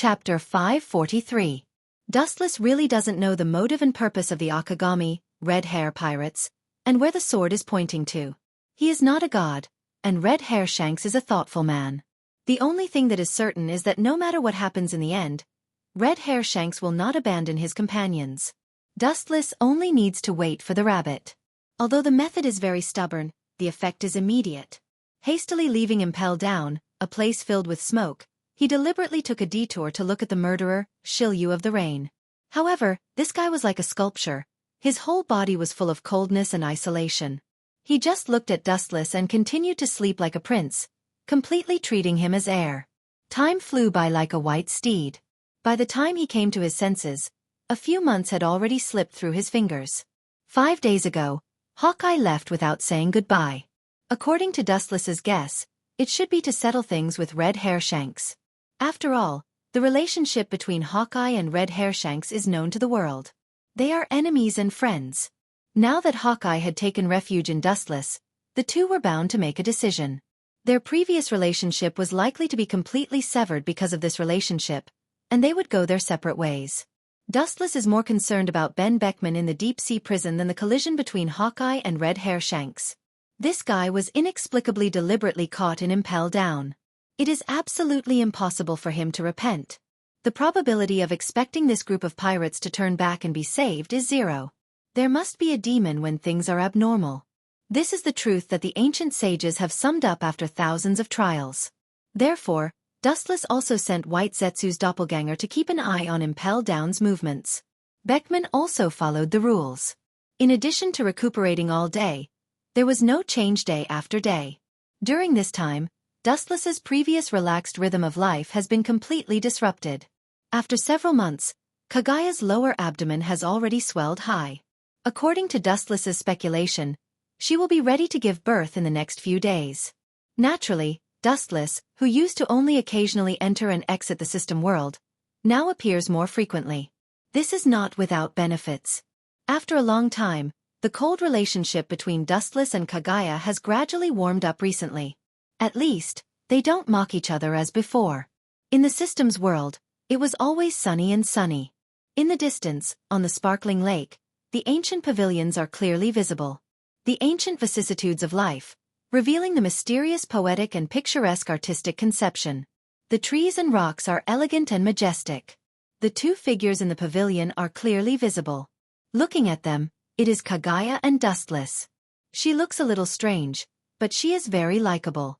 Chapter 543. Dustless really doesn't know the motive and purpose of the Akagami, red hair pirates, and where the sword is pointing to. He is not a god, and Red Hair Shanks is a thoughtful man. The only thing that is certain is that no matter what happens in the end, Red Hair Shanks will not abandon his companions. Dustless only needs to wait for the rabbit. Although the method is very stubborn, the effect is immediate. Hastily leaving Impel Down, a place filled with smoke, he deliberately took a detour to look at the murderer, Shilyu of the Rain. However, this guy was like a sculpture. His whole body was full of coldness and isolation. He just looked at Dustless and continued to sleep like a prince, completely treating him as heir. Time flew by like a white steed. By the time he came to his senses, a few months had already slipped through his fingers. 5 days ago, Hawkeye left without saying goodbye. According to Dustless's guess, it should be to settle things with Red Hair Shanks. After all, the relationship between Hawkeye and Red Hair Shanks is known to the world. They are enemies and friends. Now that Hawkeye had taken refuge in Dustless, the two were bound to make a decision. Their previous relationship was likely to be completely severed because of this relationship, and they would go their separate ways. Dustless is more concerned about Ben Beckman in the deep-sea prison than the collision between Hawkeye and Red Hair Shanks. This guy was inexplicably deliberately caught in Impel Down. It is absolutely impossible for him to repent. The probability of expecting this group of pirates to turn back and be saved is 0. There must be a demon when things are abnormal. This is the truth that the ancient sages have summed up after thousands of trials. Therefore, Dustless also sent White Zetsu's doppelganger to keep an eye on Impel Down's movements. Beckman also followed the rules. In addition to recuperating all day, there was no change day after day. During this time, Dustless's previous relaxed rhythm of life has been completely disrupted. After several months, Kagaya's lower abdomen has already swelled high. According to Dustless's speculation, she will be ready to give birth in the next few days. Naturally, Dustless, who used to only occasionally enter and exit the system world, now appears more frequently. This is not without benefits. After a long time, the cold relationship between Dustless and Kagaya has gradually warmed up recently. At least, they don't mock each other as before. In the system's world, it was always sunny and sunny. In the distance, on the sparkling lake, the ancient pavilions are clearly visible. The ancient vicissitudes of life, revealing the mysterious poetic and picturesque artistic conception. The trees and rocks are elegant and majestic. The two figures in the pavilion are clearly visible. Looking at them, it is Kagaya and Dustless. She looks a little strange, but she is very likable.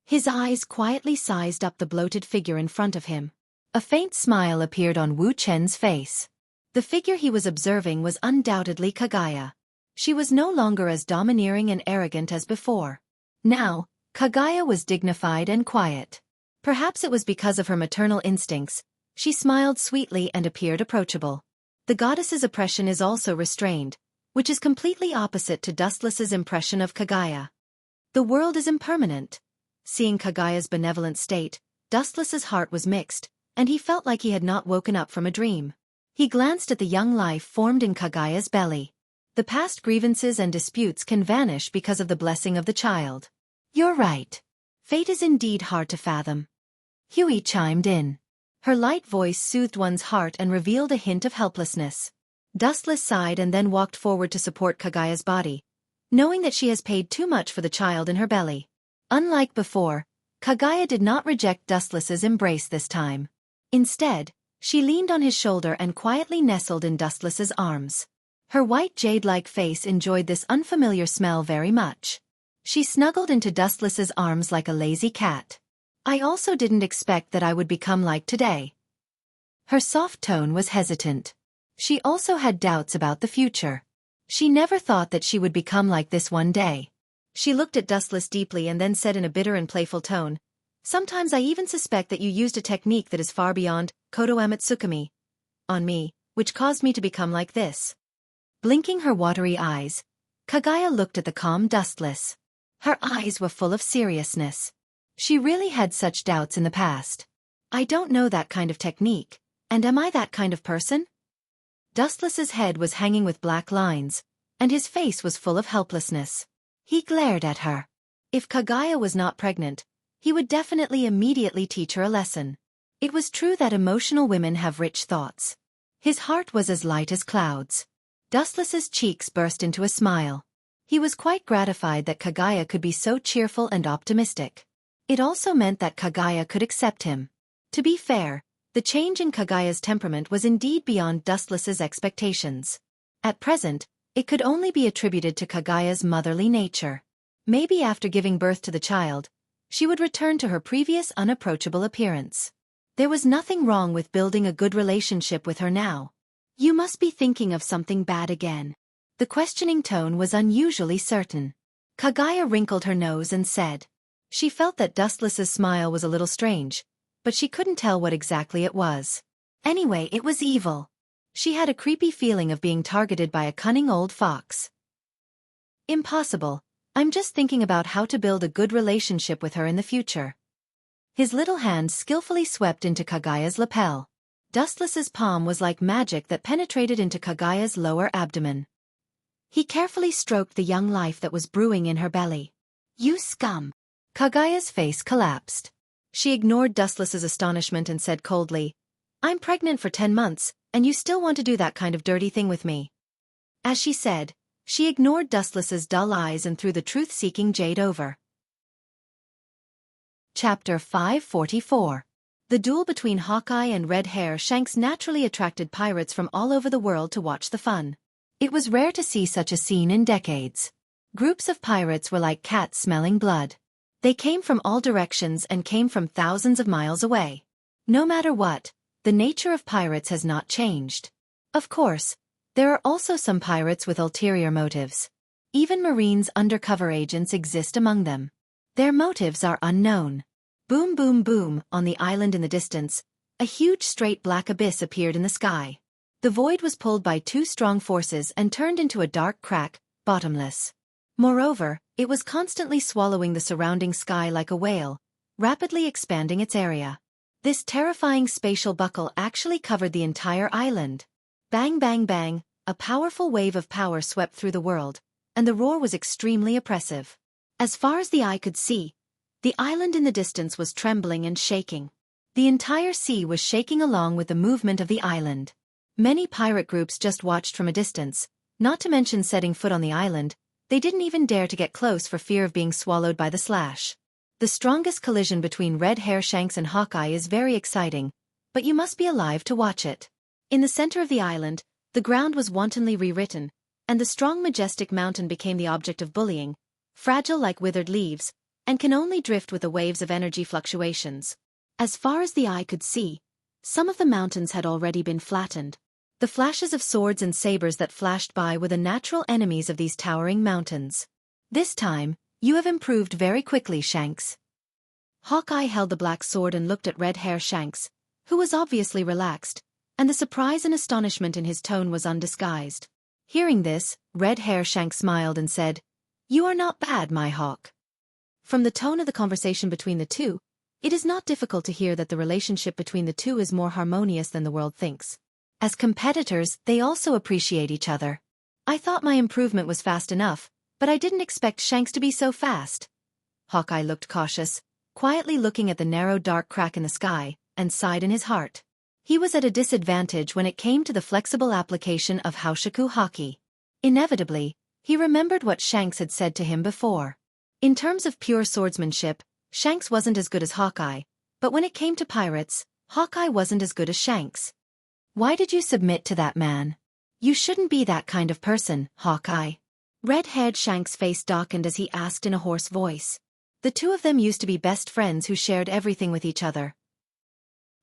His eyes quietly sized up the bloated figure in front of him. A faint smile appeared on Wu Chen's face. The figure he was observing was undoubtedly Kagaya. She was no longer as domineering and arrogant as before. Now, Kagaya was dignified and quiet. Perhaps it was because of her maternal instincts. She smiled sweetly and appeared approachable. The goddess's oppression is also restrained, which is completely opposite to Dustless's impression of Kagaya. The world is impermanent. Seeing Kagaya's benevolent state, Dustless's heart was mixed, and he felt like he had not woken up from a dream. He glanced at the young life formed in Kagaya's belly. The past grievances and disputes can vanish because of the blessing of the child. You're right. Fate is indeed hard to fathom. Huey chimed in. Her light voice soothed one's heart and revealed a hint of helplessness. Dustless sighed and then walked forward to support Kagaya's body, knowing that she has paid too much for the child in her belly. Unlike before, Kagaya did not reject Dustless's embrace this time. Instead, she leaned on his shoulder and quietly nestled in Dustless's arms. Her white jade-like face enjoyed this unfamiliar smell very much. She snuggled into Dustless's arms like a lazy cat. I also didn't expect that I would become like today. Her soft tone was hesitant. She also had doubts about the future. She never thought that she would become like this one day. She looked at Dustless deeply and then said in a bitter and playful tone, "Sometimes I even suspect that you used a technique that is far beyond Kodo Amatsukami on me, which caused me to become like this." Blinking her watery eyes, Kagaya looked at the calm Dustless. Her eyes were full of seriousness. She really had such doubts in the past. I don't know that kind of technique, and am I that kind of person? Dustless's head was hanging with black lines, and his face was full of helplessness. He glared at her. If Kagaya was not pregnant, he would definitely immediately teach her a lesson. It was true that emotional women have rich thoughts. His heart was as light as clouds. Dustless's cheeks burst into a smile. He was quite gratified that Kaguya could be so cheerful and optimistic. It also meant that Kaguya could accept him. To be fair, the change in Kaguya's temperament was indeed beyond Dustless's expectations. At present, it could only be attributed to Kaguya's motherly nature. Maybe after giving birth to the child, she would return to her previous unapproachable appearance. There was nothing wrong with building a good relationship with her now. You must be thinking of something bad again. The questioning tone was unusually certain. Kaguya wrinkled her nose and said. She felt that Dustless's smile was a little strange, but she couldn't tell what exactly it was. Anyway, it was evil. She had a creepy feeling of being targeted by a cunning old fox. Impossible. I'm just thinking about how to build a good relationship with her in the future. His little hand skillfully swept into Kaguya's lapel. Dustless's palm was like magic that penetrated into Kaguya's lower abdomen. He carefully stroked the young life that was brewing in her belly. You scum! Kaguya's face collapsed. She ignored Dustless's astonishment and said coldly, I'm pregnant for 10 months, and you still want to do that kind of dirty thing with me. As she said, she ignored Dustless's dull eyes and threw the truth-seeking jade over. Chapter 544. The duel between Hawkeye and Red Hair Shanks naturally attracted pirates from all over the world to watch the fun. It was rare to see such a scene in decades. Groups of pirates were like cats smelling blood. They came from all directions and came from thousands of miles away. No matter what, the nature of pirates has not changed. Of course, there are also some pirates with ulterior motives. Even Marines' undercover agents exist among them. Their motives are unknown. Boom boom boom, on the island in the distance, a huge straight black abyss appeared in the sky. The void was pulled by two strong forces and turned into a dark crack, bottomless. Moreover, it was constantly swallowing the surrounding sky like a whale, rapidly expanding its area. This terrifying spatial buckle actually covered the entire island. Bang bang bang, a powerful wave of power swept through the world, and the roar was extremely oppressive. As far as the eye could see, the island in the distance was trembling and shaking. The entire sea was shaking along with the movement of the island. Many pirate groups just watched from a distance, not to mention setting foot on the island. They didn't even dare to get close for fear of being swallowed by the slash. The strongest collision between Red Hair Shanks and Hawkeye is very exciting, but you must be alive to watch it. In the center of the island, the ground was wantonly rewritten, and the strong majestic mountain became the object of bullying, fragile like withered leaves, and can only drift with the waves of energy fluctuations. As far as the eye could see, some of the mountains had already been flattened. The flashes of swords and sabers that flashed by were the natural enemies of these towering mountains. This time, you have improved very quickly, Shanks. Hawkeye held the black sword and looked at Red Hair Shanks, who was obviously relaxed, and the surprise and astonishment in his tone was undisguised. Hearing this, Red Hair Shanks smiled and said, You are not bad, my hawk. From the tone of the conversation between the two, it is not difficult to hear that the relationship between the two is more harmonious than the world thinks. As competitors, they also appreciate each other. I thought my improvement was fast enough, but I didn't expect Shanks to be so fast. Hawkeye looked cautious, quietly looking at the narrow dark crack in the sky, and sighed in his heart. He was at a disadvantage when it came to the flexible application of Haoshiku Haki. Inevitably, he remembered what Shanks had said to him before. In terms of pure swordsmanship, Shanks wasn't as good as Hawkeye, but when it came to pirates, Hawkeye wasn't as good as Shanks. Why did you submit to that man? You shouldn't be that kind of person, Hawkeye. Red-haired Shanks' face darkened as he asked in a hoarse voice. The two of them used to be best friends who shared everything with each other.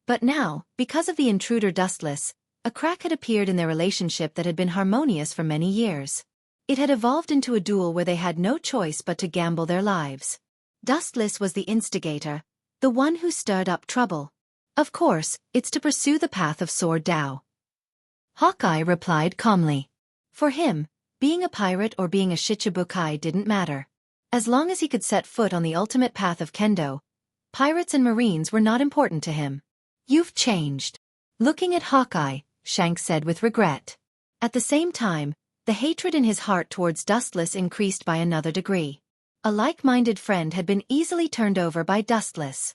But now, because of the intruder Dustless, a crack had appeared in their relationship that had been harmonious for many years. It had evolved into a duel where they had no choice but to gamble their lives. Dustless was the instigator, the one who stirred up trouble. Of course, it's to pursue the path of Sword Dao. Hawkeye replied calmly. For him, being a pirate or being a Shichibukai didn't matter. As long as he could set foot on the ultimate path of Kendo, pirates and marines were not important to him. You've changed. Looking at Hawkeye, Shanks said with regret. At the same time, the hatred in his heart towards Dustless increased by another degree. A like-minded friend had been easily turned over by Dustless.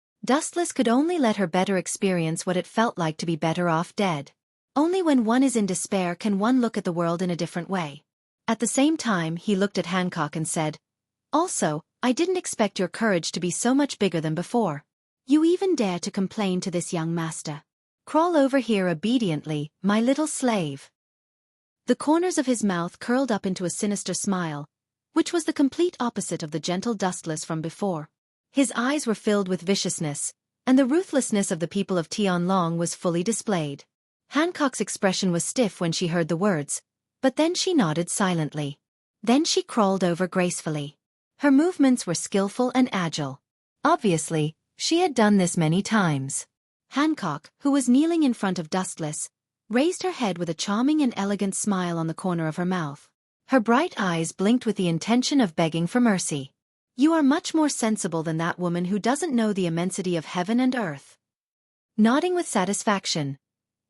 Dustless could only let her better experience what it felt like to be better off dead. Only when one is in despair can one look at the world in a different way. At the same time, he looked at Hancock and said, "Also, I didn't expect your courage to be so much bigger than before. You even dare to complain to this young master. Crawl over here obediently, my little slave." The corners of his mouth curled up into a sinister smile, which was the complete opposite of the gentle Dustless from before. His eyes were filled with viciousness, and the ruthlessness of the people of Tianlong was fully displayed. Hancock's expression was stiff when she heard the words, but then she nodded silently. Then she crawled over gracefully. Her movements were skillful and agile. Obviously, she had done this many times. Hancock, who was kneeling in front of Dustless, raised her head with a charming and elegant smile on the corner of her mouth. Her bright eyes blinked with the intention of begging for mercy. "You are much more sensible than that woman who doesn't know the immensity of heaven and earth." Nodding with satisfaction,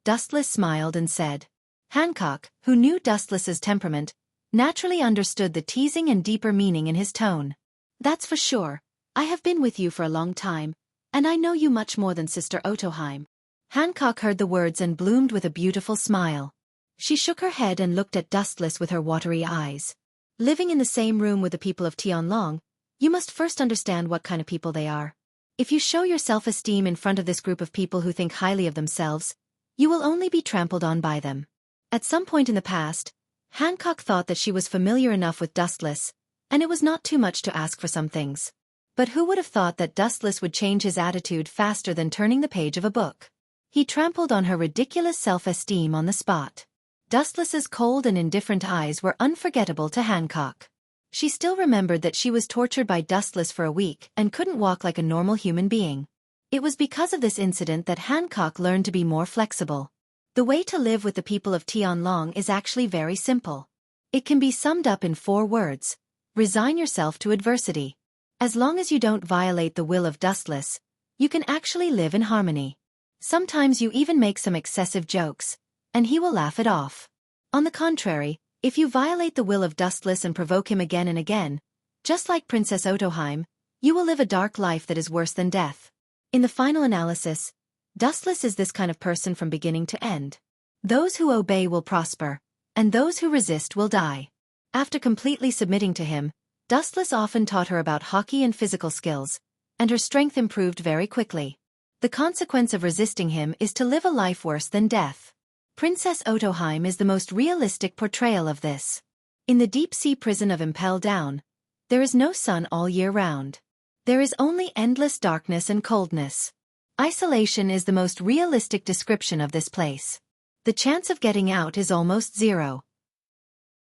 Dustless smiled and said. Hancock, who knew Dustless's temperament, naturally understood the teasing and deeper meaning in his tone. "That's for sure. I have been with you for a long time, and I know you much more than Sister Otoheim." Hancock heard the words and bloomed with a beautiful smile. She shook her head and looked at Dustless with her watery eyes. "Living in the same room with the people of Tianlong, you must first understand what kind of people they are. If you show your self-esteem in front of this group of people who think highly of themselves, you will only be trampled on by them." At some point in the past, Hancock thought that she was familiar enough with Dustless, and it was not too much to ask for some things. But who would have thought that Dustless would change his attitude faster than turning the page of a book? He trampled on her ridiculous self-esteem on the spot. Dustless's cold and indifferent eyes were unforgettable to Hancock. She still remembered that she was tortured by Dustless for a week and couldn't walk like a normal human being. It was because of this incident that Hancock learned to be more flexible. The way to live with the people of Tianlong is actually very simple. It can be summed up in 4 words. Resign yourself to adversity. As long as you don't violate the will of Dustless, you can actually live in harmony. Sometimes you even make some excessive jokes, and he will laugh it off. On the contrary, if you violate the will of Dustless and provoke him again and again, just like Princess Otoheim, you will live a dark life that is worse than death. In the final analysis, Dustless is this kind of person from beginning to end. Those who obey will prosper, and those who resist will die. After completely submitting to him, Dustless often taught her about hockey and physical skills, and her strength improved very quickly. The consequence of resisting him is to live a life worse than death. Princess Otoheim is the most realistic portrayal of this. In the deep-sea prison of Impel Down, there is no sun all year round. There is only endless darkness and coldness. Isolation is the most realistic description of this place. The chance of getting out is almost zero.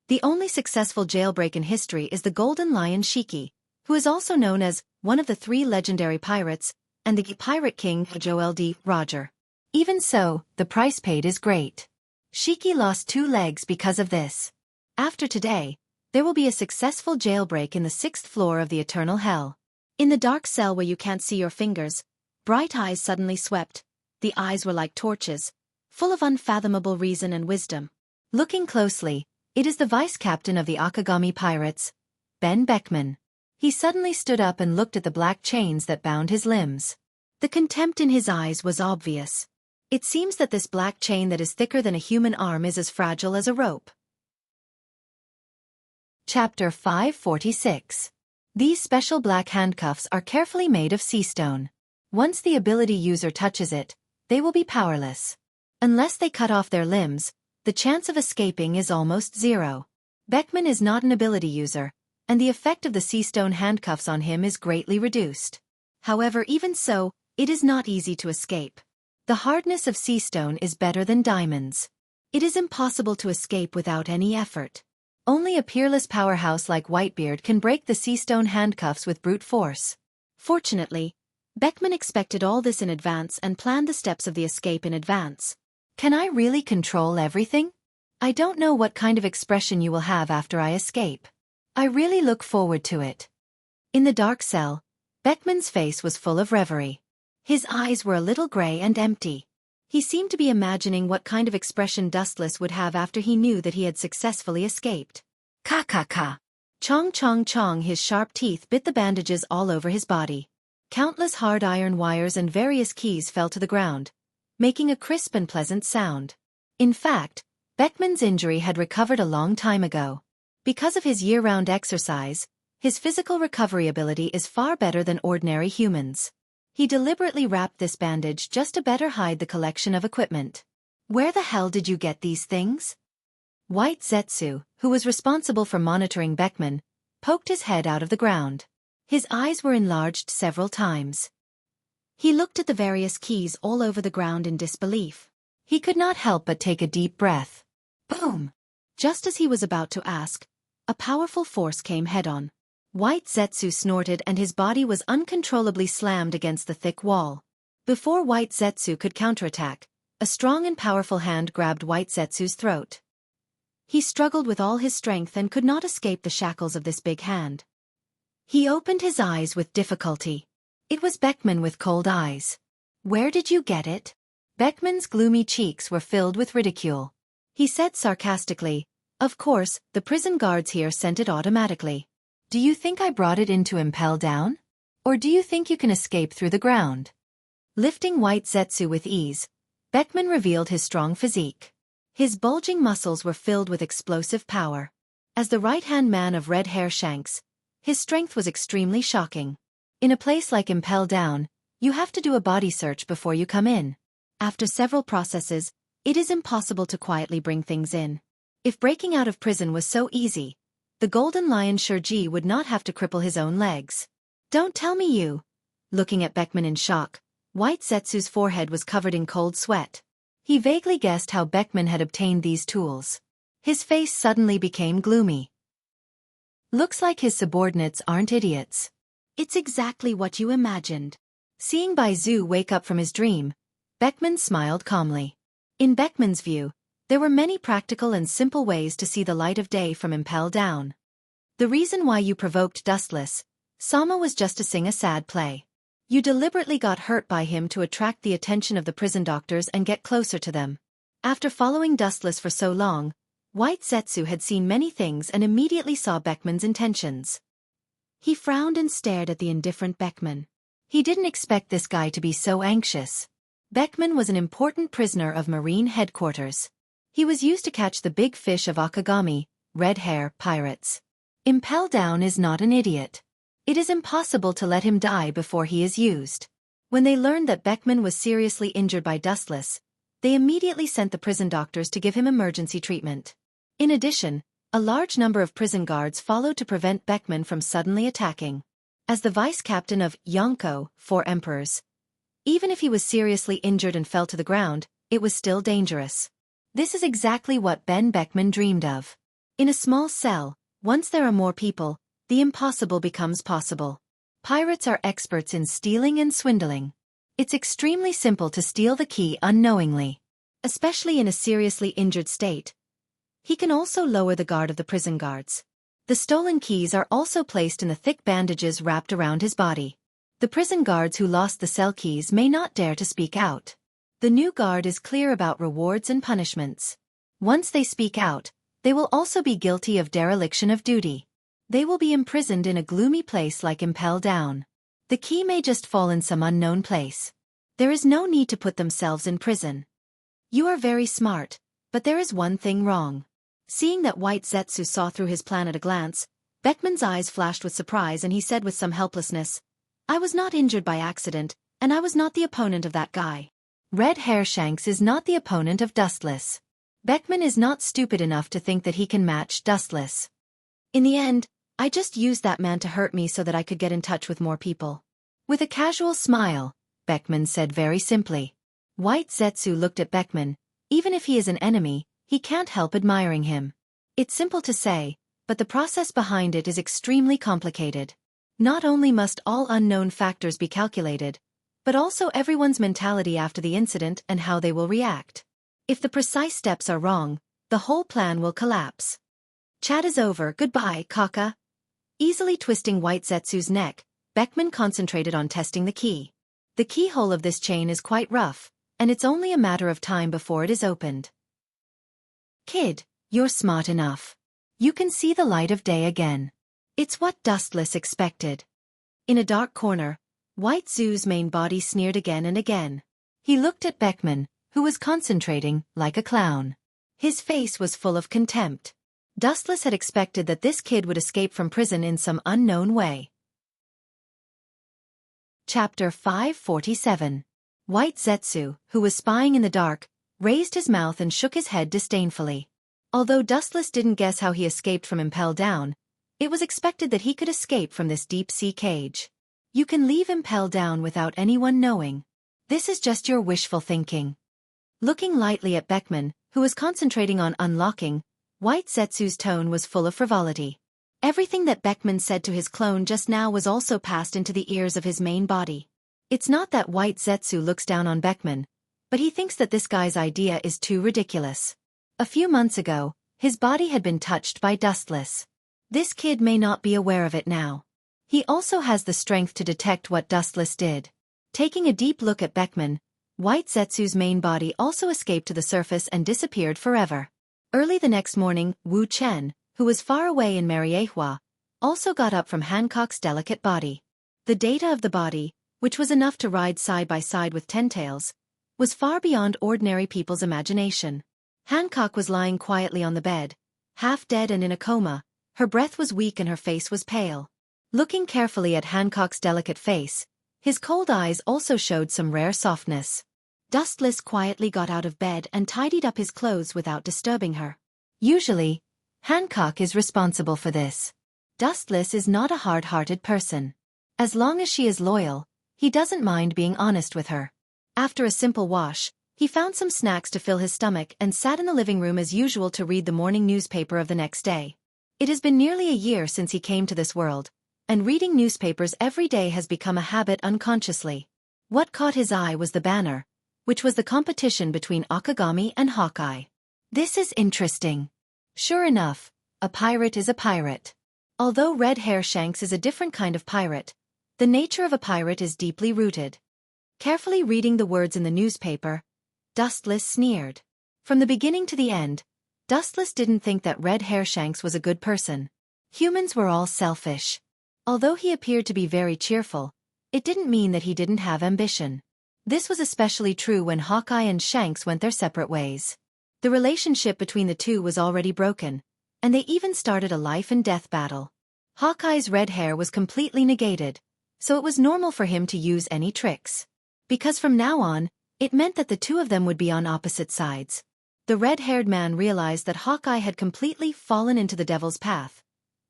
The only successful jailbreak in history is the Golden Lion Shiki, who is also known as one of the 3 legendary pirates, and the Pirate King Joel D. Roger. Even so, the price paid is great. Shiki lost 2 legs because of this. After today, there will be a successful jailbreak in the 6th floor of the Eternal Hell. In the dark cell where you can't see your fingers, bright eyes suddenly swept. The eyes were like torches, full of unfathomable reason and wisdom. Looking closely, it is the vice-captain of the Akagami pirates, Ben Beckman. He suddenly stood up and looked at the black chains that bound his limbs. The contempt in his eyes was obvious. It seems that this black chain that is thicker than a human arm is as fragile as a rope. Chapter 546. These special black handcuffs are carefully made of sea stone. Once the ability user touches it, they will be powerless. Unless they cut off their limbs, the chance of escaping is almost zero. Beckman is not an ability user, and the effect of the sea stone handcuffs on him is greatly reduced. However, even so, it is not easy to escape. The hardness of sea stone is better than diamonds. It is impossible to escape without any effort. Only a peerless powerhouse like Whitebeard can break the sea stone handcuffs with brute force. Fortunately, Beckman expected all this in advance and planned the steps of the escape in advance. Can I really control everything? I don't know what kind of expression you will have after I escape. I really look forward to it. In the dark cell, Beckman's face was full of reverie. His eyes were a little gray and empty. He seemed to be imagining what kind of expression Dustless would have after he knew that he had successfully escaped. Ka ka ka. Chong chong chong, his sharp teeth bit the bandages all over his body. Countless hard iron wires and various keys fell to the ground, making a crisp and pleasant sound. In fact, Beckman's injury had recovered a long time ago. Because of his year-round exercise, his physical recovery ability is far better than ordinary humans. He deliberately wrapped this bandage just to better hide the collection of equipment. Where the hell did you get these things? White Zetsu, who was responsible for monitoring Beckman, poked his head out of the ground. His eyes were enlarged several times. He looked at the various keys all over the ground in disbelief. He could not help but take a deep breath. Boom! Just as he was about to ask, a powerful force came head-on. White Zetsu snorted and his body was uncontrollably slammed against the thick wall. Before White Zetsu could counterattack, a strong and powerful hand grabbed White Zetsu's throat. He struggled with all his strength and could not escape the shackles of this big hand. He opened his eyes with difficulty. It was Beckman with cold eyes. Where did you get it? Beckman's gloomy cheeks were filled with ridicule. He said sarcastically, "Of course, the prison guards here sent it automatically. Do you think I brought it in to impel down? Or do you think you can escape through the ground?" Lifting White Zetsu with ease, Beckman revealed his strong physique. His bulging muscles were filled with explosive power. As the right-hand man of red hair shanks, his strength was extremely shocking. In a place like Impel Down, you have to do a body search before you come in. After several processes, it is impossible to quietly bring things in. If breaking out of prison was so easy, the Golden Lion Shurji would not have to cripple his own legs. Don't tell me you. Looking at Beckman in shock, White Zetsu's forehead was covered in cold sweat. He vaguely guessed how Beckman had obtained these tools. His face suddenly became gloomy. Looks like his subordinates aren't idiots. It's exactly what you imagined. Seeing Bai Zhu wake up from his dream, Beckman smiled calmly. In Beckman's view, there were many practical and simple ways to see the light of day from Impel Down. The reason why you provoked Dustless Sama was just to sing a sad play. You deliberately got hurt by him to attract the attention of the prison doctors and get closer to them. After following Dustless for so long, White Zetsu had seen many things and immediately saw Beckman's intentions. He frowned and stared at the indifferent Beckman. He didn't expect this guy to be so anxious. Beckman was an important prisoner of Marine headquarters. He was used to catch the big fish of Akagami, red hair pirates. Impel Down is not an idiot. It is impossible to let him die before he is used. When they learned that Beckman was seriously injured by Dustless, they immediately sent the prison doctors to give him emergency treatment. In addition, a large number of prison guards followed to prevent Beckman from suddenly attacking. As the vice-captain of Yonko, 4 Emperors, even if he was seriously injured and fell to the ground, it was still dangerous. This is exactly what Ben Beckman dreamed of. In a small cell, once there are more people, the impossible becomes possible. Pirates are experts in stealing and swindling. It's extremely simple to steal the key unknowingly. Especially in a seriously injured state. He can also lower the guard of the prison guards. The stolen keys are also placed in the thick bandages wrapped around his body. The prison guards who lost the cell keys may not dare to speak out. The new guard is clear about rewards and punishments. Once they speak out, they will also be guilty of dereliction of duty. They will be imprisoned in a gloomy place like Impel Down. The key may just fall in some unknown place. There is no need to put themselves in prison. You are very smart, but there is one thing wrong. Seeing that White Zetsu saw through his plan at a glance, Beckman's eyes flashed with surprise and he said with some helplessness, "I was not injured by accident, and I was not the opponent of that guy. Red Hair Shanks is not the opponent of Dustless. Beckman is not stupid enough to think that he can match Dustless. In the end, I just used that man to hurt me so that I could get in touch with more people." With a casual smile, Beckman said very simply. White Zetsu looked at Beckman. Even if he is an enemy, he can't help admiring him. It's simple to say, but the process behind it is extremely complicated. Not only must all unknown factors be calculated, but also everyone's mentality after the incident and how they will react. If the precise steps are wrong, the whole plan will collapse. Chat is over, goodbye, Kaka. Easily twisting White Zetsu's neck, Beckman concentrated on testing the key. The keyhole of this chain is quite rough, and it's only a matter of time before it is opened. Kid, you're smart enough. You can see the light of day again. It's what Dustless expected. In a dark corner, White Zoo's main body sneered again and again. He looked at Beckman, who was concentrating like a clown. His face was full of contempt. Dustless had expected that this kid would escape from prison in some unknown way. Chapter 547. White Zetsu, who was spying in the dark, raised his mouth and shook his head disdainfully. Although Dustless didn't guess how he escaped from Impel Down, it was expected that he could escape from this deep-sea cage. You can leave Impel Down without anyone knowing. This is just your wishful thinking. Looking lightly at Beckman, who was concentrating on unlocking, White Zetsu's tone was full of frivolity. Everything that Beckman said to his clone just now was also passed into the ears of his main body. It's not that White Zetsu looks down on Beckman, but he thinks that this guy's idea is too ridiculous. A few months ago, his body had been touched by Dustless. This kid may not be aware of it now. He also has the strength to detect what Dustless did. Taking a deep look at Beckman, White Zetsu's main body also escaped to the surface and disappeared forever. Early the next morning, Wu Chen, who was far away in Mariehua, also got up from Hancock's delicate body. The data of the body, which was enough to ride side by side with Ten Tails, was far beyond ordinary people's imagination. Hancock was lying quietly on the bed, half dead and in a coma. Her breath was weak and her face was pale. Looking carefully at Hancock's delicate face, his cold eyes also showed some rare softness. Dustless quietly got out of bed and tidied up his clothes without disturbing her. Usually, Hancock is responsible for this. Dustless is not a hard-hearted person. As long as she is loyal, he doesn't mind being honest with her. After a simple wash, he found some snacks to fill his stomach and sat in the living room as usual to read the morning newspaper of the next day. It has been nearly a year since he came to this world, and reading newspapers every day has become a habit unconsciously. What caught his eye was the banner, which was the competition between Akagami and Hawkeye. This is interesting. Sure enough, a pirate is a pirate. Although Red Hair Shanks is a different kind of pirate, the nature of a pirate is deeply rooted. Carefully reading the words in the newspaper, Dustless sneered. From the beginning to the end, Dustless didn't think that Red Hair Shanks was a good person. Humans were all selfish. Although he appeared to be very cheerful, it didn't mean that he didn't have ambition. This was especially true when Hawkeye and Shanks went their separate ways. The relationship between the two was already broken, and they even started a life-and-death battle. Hawkeye's red hair was completely negated, so it was normal for him to use any tricks. Because from now on, it meant that the two of them would be on opposite sides. The red-haired man realized that Hawkeye had completely fallen into the devil's path,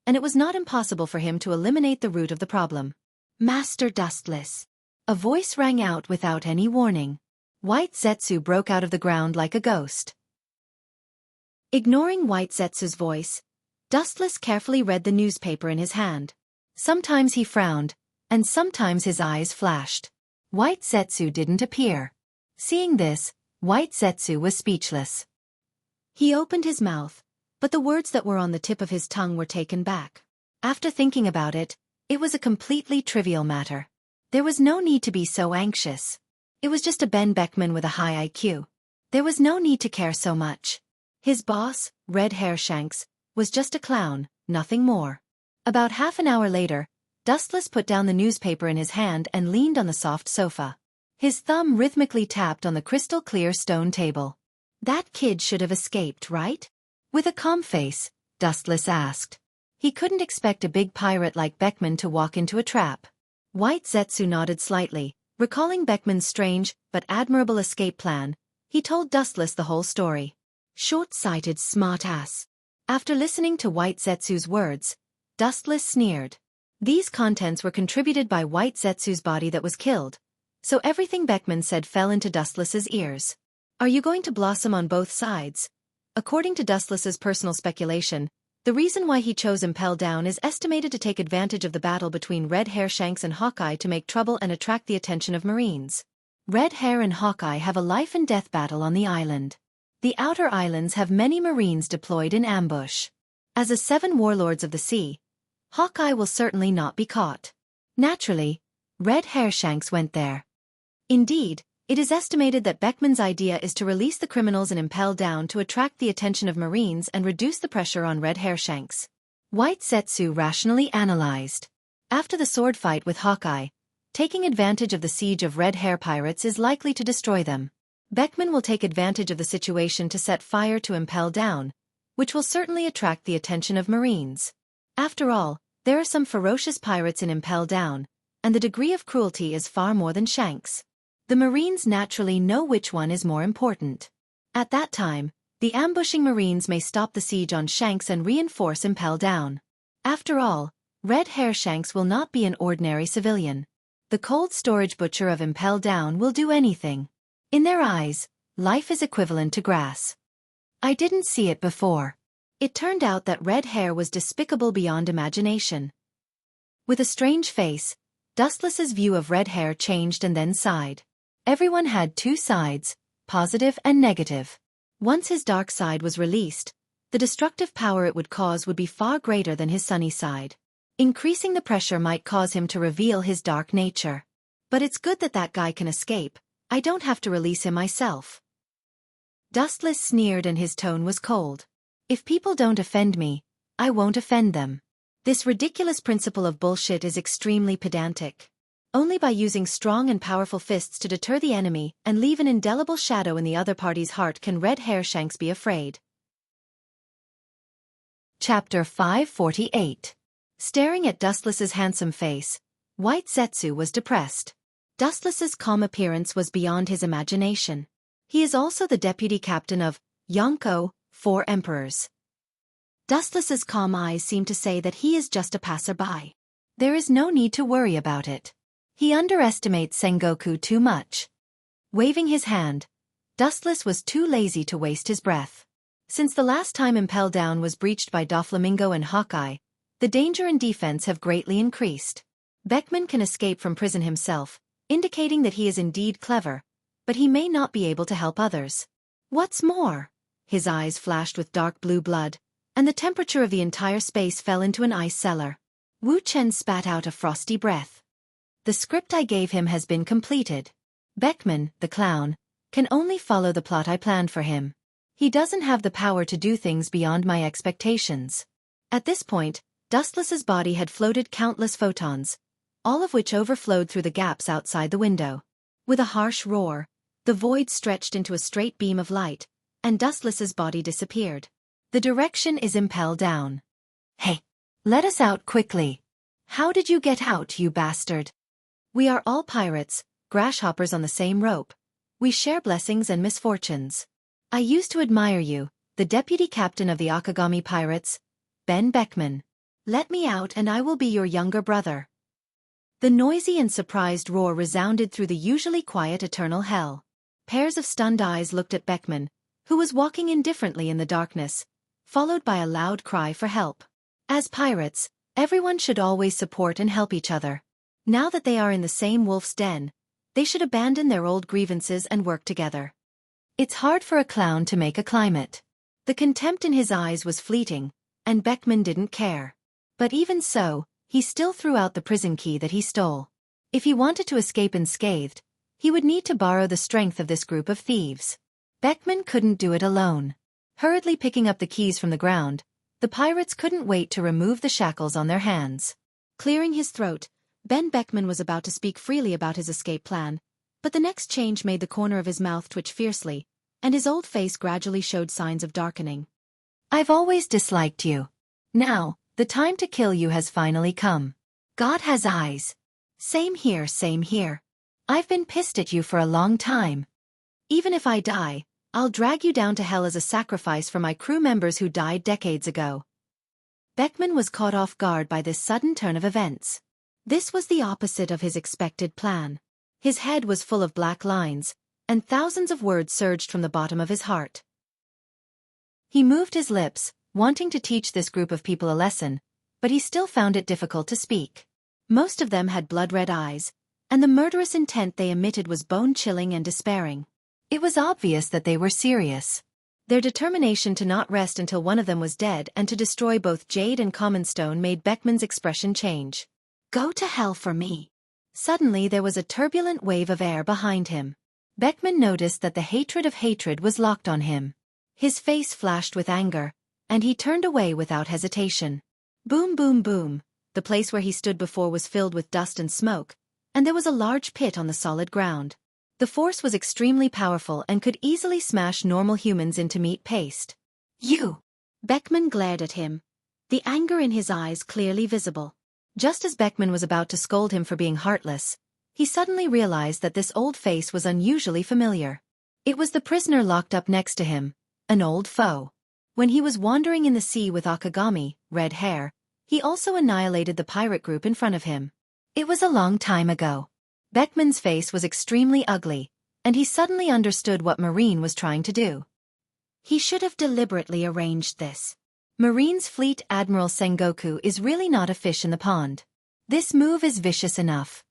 and it was not impossible for him to eliminate the root of the problem. Master Dustless. A voice rang out without any warning. White Zetsu broke out of the ground like a ghost. Ignoring White Zetsu's voice, Dustless carefully read the newspaper in his hand. Sometimes he frowned, and sometimes his eyes flashed. White Zetsu didn't appear. Seeing this, White Zetsu was speechless. He opened his mouth, but the words that were on the tip of his tongue were taken back. After thinking about it, it was a completely trivial matter. There was no need to be so anxious. It was just a Ben Beckman with a high IQ. There was no need to care so much. His boss, Red Hair Shanks, was just a clown, nothing more. About half an hour later, Dustless put down the newspaper in his hand and leaned on the soft sofa. His thumb rhythmically tapped on the crystal-clear stone table. That kid should have escaped, right? With a calm face, Dustless asked. He couldn't expect a big pirate like Beckman to walk into a trap. White Zetsu nodded slightly, recalling Beckman's strange but admirable escape plan. He told Dustless the whole story. Short-sighted smartass. After listening to White Zetsu's words, Dustless sneered. These contents were contributed by White Zetsu's body that was killed, so everything Beckman said fell into Dustless's ears. Are you going to blossom on both sides? According to Dustless's personal speculation, the reason why he chose Impel Down is estimated to take advantage of the battle between Red Hair Shanks and Hawkeye to make trouble and attract the attention of Marines. Red Hair and Hawkeye have a life-and-death battle on the island. The outer islands have many Marines deployed in ambush. As a 7 warlords of the sea, Hawkeye will certainly not be caught. Naturally, Red Hair Shanks went there. Indeed, it is estimated that Beckman's idea is to release the criminals in Impel Down to attract the attention of Marines and reduce the pressure on Red Hair Shanks. White Zetsu rationally analyzed. After the sword fight with Hawkeye, Taking advantage of the siege of red hair pirates is likely to destroy them. Beckman will take advantage of the situation to set fire to Impel Down, which will certainly attract the attention of Marines. After all, there are some ferocious pirates in Impel Down, and the degree of cruelty is far more than Shanks. The Marines naturally know which one is more important. At that time, the ambushing Marines may stop the siege on Shanks and reinforce Impel Down. After all, Red Hair Shanks will not be an ordinary civilian. The cold storage butcher of Impel Down will do anything. In their eyes, life is equivalent to grass. I didn't see it before. It turned out that Red Hair was despicable beyond imagination. With a strange face, Dustless's view of Red Hair changed and then sighed. Everyone had two sides, positive and negative. Once his dark side was released, the destructive power it would cause would be far greater than his sunny side. Increasing the pressure might cause him to reveal his dark nature. But it's good that that guy can escape. I don't have to release him myself. Dustless sneered and his tone was cold. If people don't offend me, I won't offend them. This ridiculous principle of bullshit is extremely pedantic. Only by using strong and powerful fists to deter the enemy and leave an indelible shadow in the other party's heart can Red Hair Shanks be afraid. Chapter 548. Staring at Dustless's handsome face, White Zetsu was depressed. Dustless's calm appearance was beyond his imagination. He is also the deputy captain of Yonko, 4 Emperors. Dustless's calm eyes seem to say that he is just a passerby. There is no need to worry about it. He underestimates Sengoku too much. Waving his hand, Dustless was too lazy to waste his breath. Since the last time Impel Down was breached by Doflamingo and Hawkeye, the danger and defense have greatly increased. Beckman can escape from prison himself, indicating that he is indeed clever, but he may not be able to help others. What's more? His eyes flashed with dark blue blood, and the temperature of the entire space fell into an ice cellar. Wu Chen spat out a frosty breath. The script I gave him has been completed. Beckman, the clown, can only follow the plot I planned for him. He doesn't have the power to do things beyond my expectations. At this point, Dustless's body had floated countless photons, all of which overflowed through the gaps outside the window. With a harsh roar, the void stretched into a straight beam of light, and Dustless's body disappeared. The direction is Impel Down. Hey! Let us out quickly! How did you get out, you bastard? We are all pirates, grasshoppers on the same rope. We share blessings and misfortunes. I used to admire you, the deputy captain of the Akagami pirates, Ben Beckman. Let me out and I will be your younger brother. The noisy and surprised roar resounded through the usually quiet eternal hell. Pairs of stunned eyes looked at Beckman, who was walking indifferently in the darkness, followed by a loud cry for help. As pirates, everyone should always support and help each other. Now that they are in the same wolf's den, they should abandon their old grievances and work together. It's hard for a clown to make a climate. The contempt in his eyes was fleeting, and Beckman didn't care. But even so, he still threw out the prison key that he stole. If he wanted to escape unscathed, he would need to borrow the strength of this group of thieves. Beckman couldn't do it alone. Hurriedly picking up the keys from the ground, the pirates couldn't wait to remove the shackles on their hands. Clearing his throat, Ben Beckman was about to speak freely about his escape plan, but the next change made the corner of his mouth twitch fiercely, and his old face gradually showed signs of darkening. I've always disliked you. Now, the time to kill you has finally come. God has eyes. Same here, same here. I've been pissed at you for a long time. Even if I die, I'll drag you down to hell as a sacrifice for my crew members who died decades ago. Beckman was caught off guard by this sudden turn of events. This was the opposite of his expected plan. His head was full of black lines, and thousands of words surged from the bottom of his heart. He moved his lips, wanting to teach this group of people a lesson, but he still found it difficult to speak. Most of them had blood-red eyes, and the murderous intent they emitted was bone-chilling and despairing. It was obvious that they were serious. Their determination to not rest until one of them was dead and to destroy both Jade and Common Stone made Beckman's expression change. Go to hell for me. Suddenly there was a turbulent wave of air behind him. Beckman noticed that the hatred of hatred was locked on him. His face flashed with anger, and he turned away without hesitation. Boom, boom, boom. The place where he stood before was filled with dust and smoke, and there was a large pit on the solid ground. The force was extremely powerful and could easily smash normal humans into meat paste. You! Beckman glared at him, the anger in his eyes clearly visible. Just as Beckman was about to scold him for being heartless, he suddenly realized that this old face was unusually familiar. It was the prisoner locked up next to him, an old foe. When he was wandering in the sea with Akagami, Red Hair, he also annihilated the pirate group in front of him. It was a long time ago. Beckman's face was extremely ugly, and he suddenly understood what Marine was trying to do. He should have deliberately arranged this. Marine's Fleet Admiral Sengoku is really not a fish in the pond. This move is vicious enough.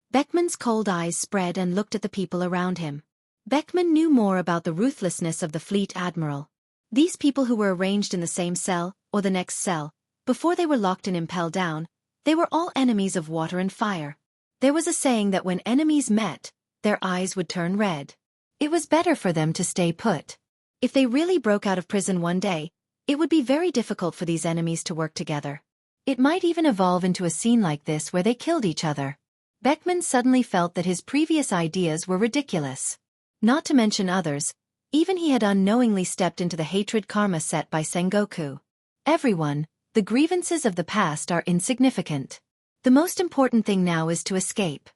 Beckman's cold eyes spread and looked at the people around him. Beckman knew more about the ruthlessness of the Fleet Admiral. These people who were arranged in the same cell, or the next cell, before they were locked and impelled down, they were all enemies of water and fire. There was a saying that when enemies met, their eyes would turn red. It was better for them to stay put. If they really broke out of prison one day, it would be very difficult for these enemies to work together. It might even evolve into a scene like this where they killed each other. Beckman suddenly felt that his previous ideas were ridiculous. Not to mention others, even he had unknowingly stepped into the hatred karma set by Sengoku. Everyone, the grievances of the past are insignificant. The most important thing now is to escape.